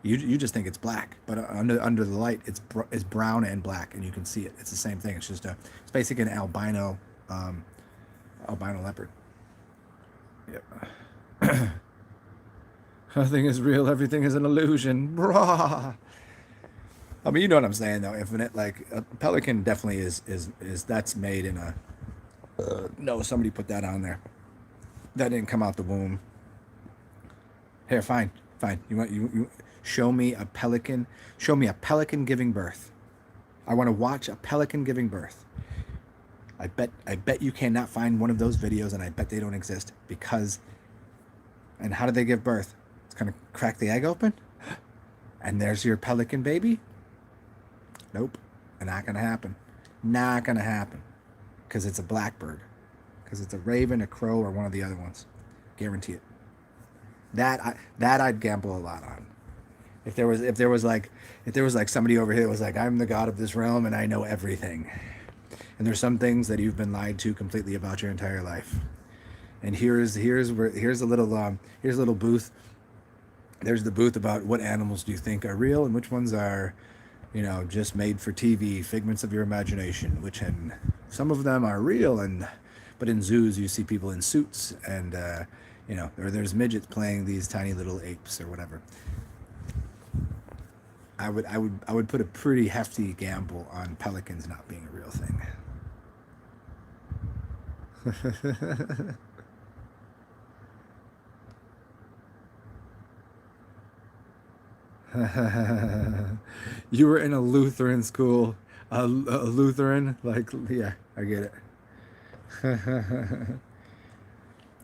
You just think it's black, but under the light, it's brown and black, and you can see it. It's the same thing. It's basically an albino leopard. Yep. Nothing is real. Everything is an illusion. Brah. I mean, you know what I'm saying, though. Infinite, like a pelican, definitely is that's made in a. No, somebody put that on there. That didn't come out the womb. Here, fine. You show me a pelican. Show me a pelican giving birth. I want to watch a pelican giving birth. I bet you cannot find one of those videos, and I bet they don't exist because. And how do they give birth? It's gonna crack the egg open, and there's your pelican baby. Nope, not gonna happen. Not gonna happen, because it's a blackbird, because it's a raven, a crow, or one of the other ones. Guarantee it. That I'd gamble a lot on. If there was like somebody over here that was like, I'm the god of this realm and I know everything, and there's some things that you've been lied to completely about your entire life, and here's a little booth. There's the booth about what animals do you think are real and which ones are, just made for TV, figments of your imagination. And some of them are real, but in zoos you see people in suits and. Or there's midgets playing these tiny little apes or whatever. I would put a pretty hefty gamble on pelicans not being a real thing. You were in a Lutheran school, a Lutheran, yeah, I get it.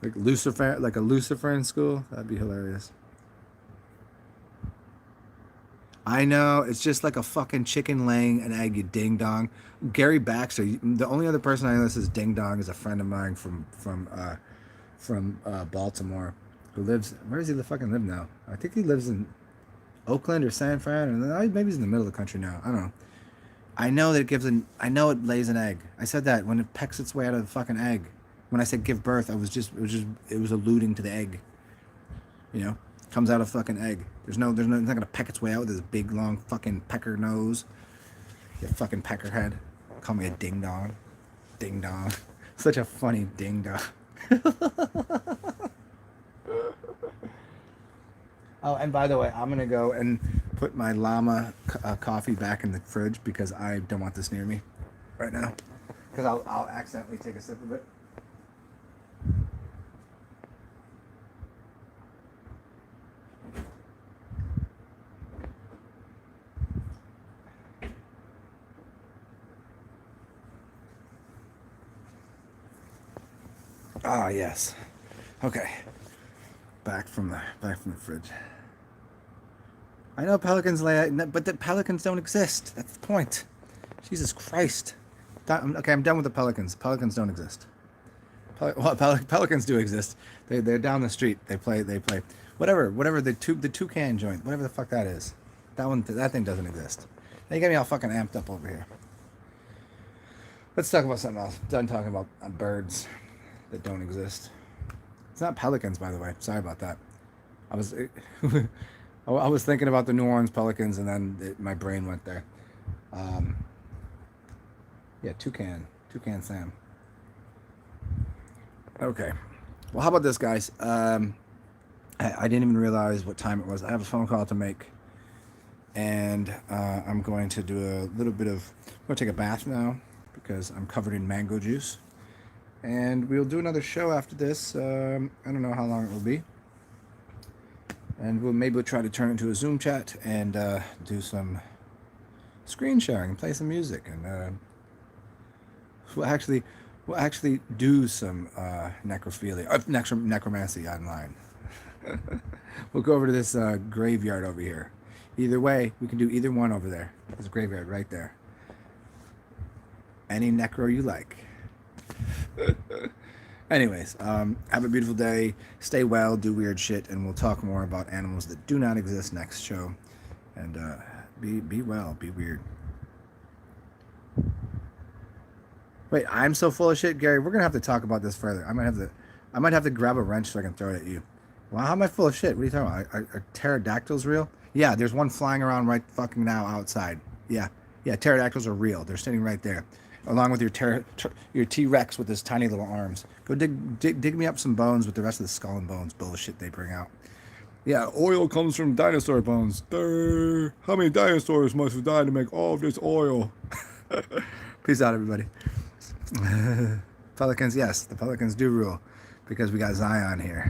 Like a Lucifer school? That'd be hilarious. I know, it's just like a fucking chicken laying an egg, you ding dong. Gary Baxter, the only other person I know this is ding dong is a friend of mine from Baltimore, who lives. Where does he fucking live now? I think he lives in Oakland or San Fran, and maybe he's in the middle of the country now. I don't know. I know that I know it lays an egg. I said that when it pecks its way out of the fucking egg. When I said give birth, it was alluding to the egg. Comes out of fucking egg. It's not gonna peck its way out with this big long fucking pecker nose. You fucking peckerhead. Call me a ding dong. Ding dong. Such a funny ding dong. Oh, and by the way, I'm gonna go and put my llama coffee back in the fridge because I don't want this near me right now. Because I'll accidentally take a sip of it. Ah, yes. Okay. Back from the fridge. I know pelicans lay, but the pelicans don't exist. That's the point. Jesus Christ. Okay, I'm done with the pelicans. Pelicans don't exist. Pelicans do exist. They're down the street. They play. Whatever the toucan joint. Whatever the fuck that is. That thing doesn't exist. Now you get me all fucking amped up over here. Let's talk about something else. Done talking about birds that don't exist. It's not pelicans, by the way. Sorry about that. I was thinking about the New Orleans Pelicans, and then my brain went there. Yeah, Toucan Sam. Okay. Well, how about this, guys? I didn't even realize what time it was. I have a phone call to make, and I'm going to do a little bit of. I'm going to take a bath now because I'm covered in mango juice, and we'll do another show after this. I don't know how long it will be, and we'll try to turn it into a Zoom chat and do some screen sharing and play some music, and we'll actually do some necromancy online. We'll go over to this graveyard over here. Either way, we can do either one over there. There's a graveyard right there. Any necro you like. Anyways, have a beautiful day. Stay well, do weird shit, and we'll talk more about animals that do not exist next show. And be well, be weird. Wait, I'm so full of shit, Gary. We're gonna have to talk about this further. I might have to grab a wrench so I can throw it at you. Wow, how am I full of shit? What are you talking about? Are pterodactyls real? Yeah, there's one flying around right fucking now outside. Yeah, yeah, pterodactyls are real. They're sitting right there, along with your T-Rex with his tiny little arms. Go dig me up some bones with the rest of the skull and bones bullshit they bring out. Yeah, oil comes from dinosaur bones. Durr. How many dinosaurs must have died to make all of this oil? Peace out, everybody. Pelicans, yes, the Pelicans do rule because we got Zion here.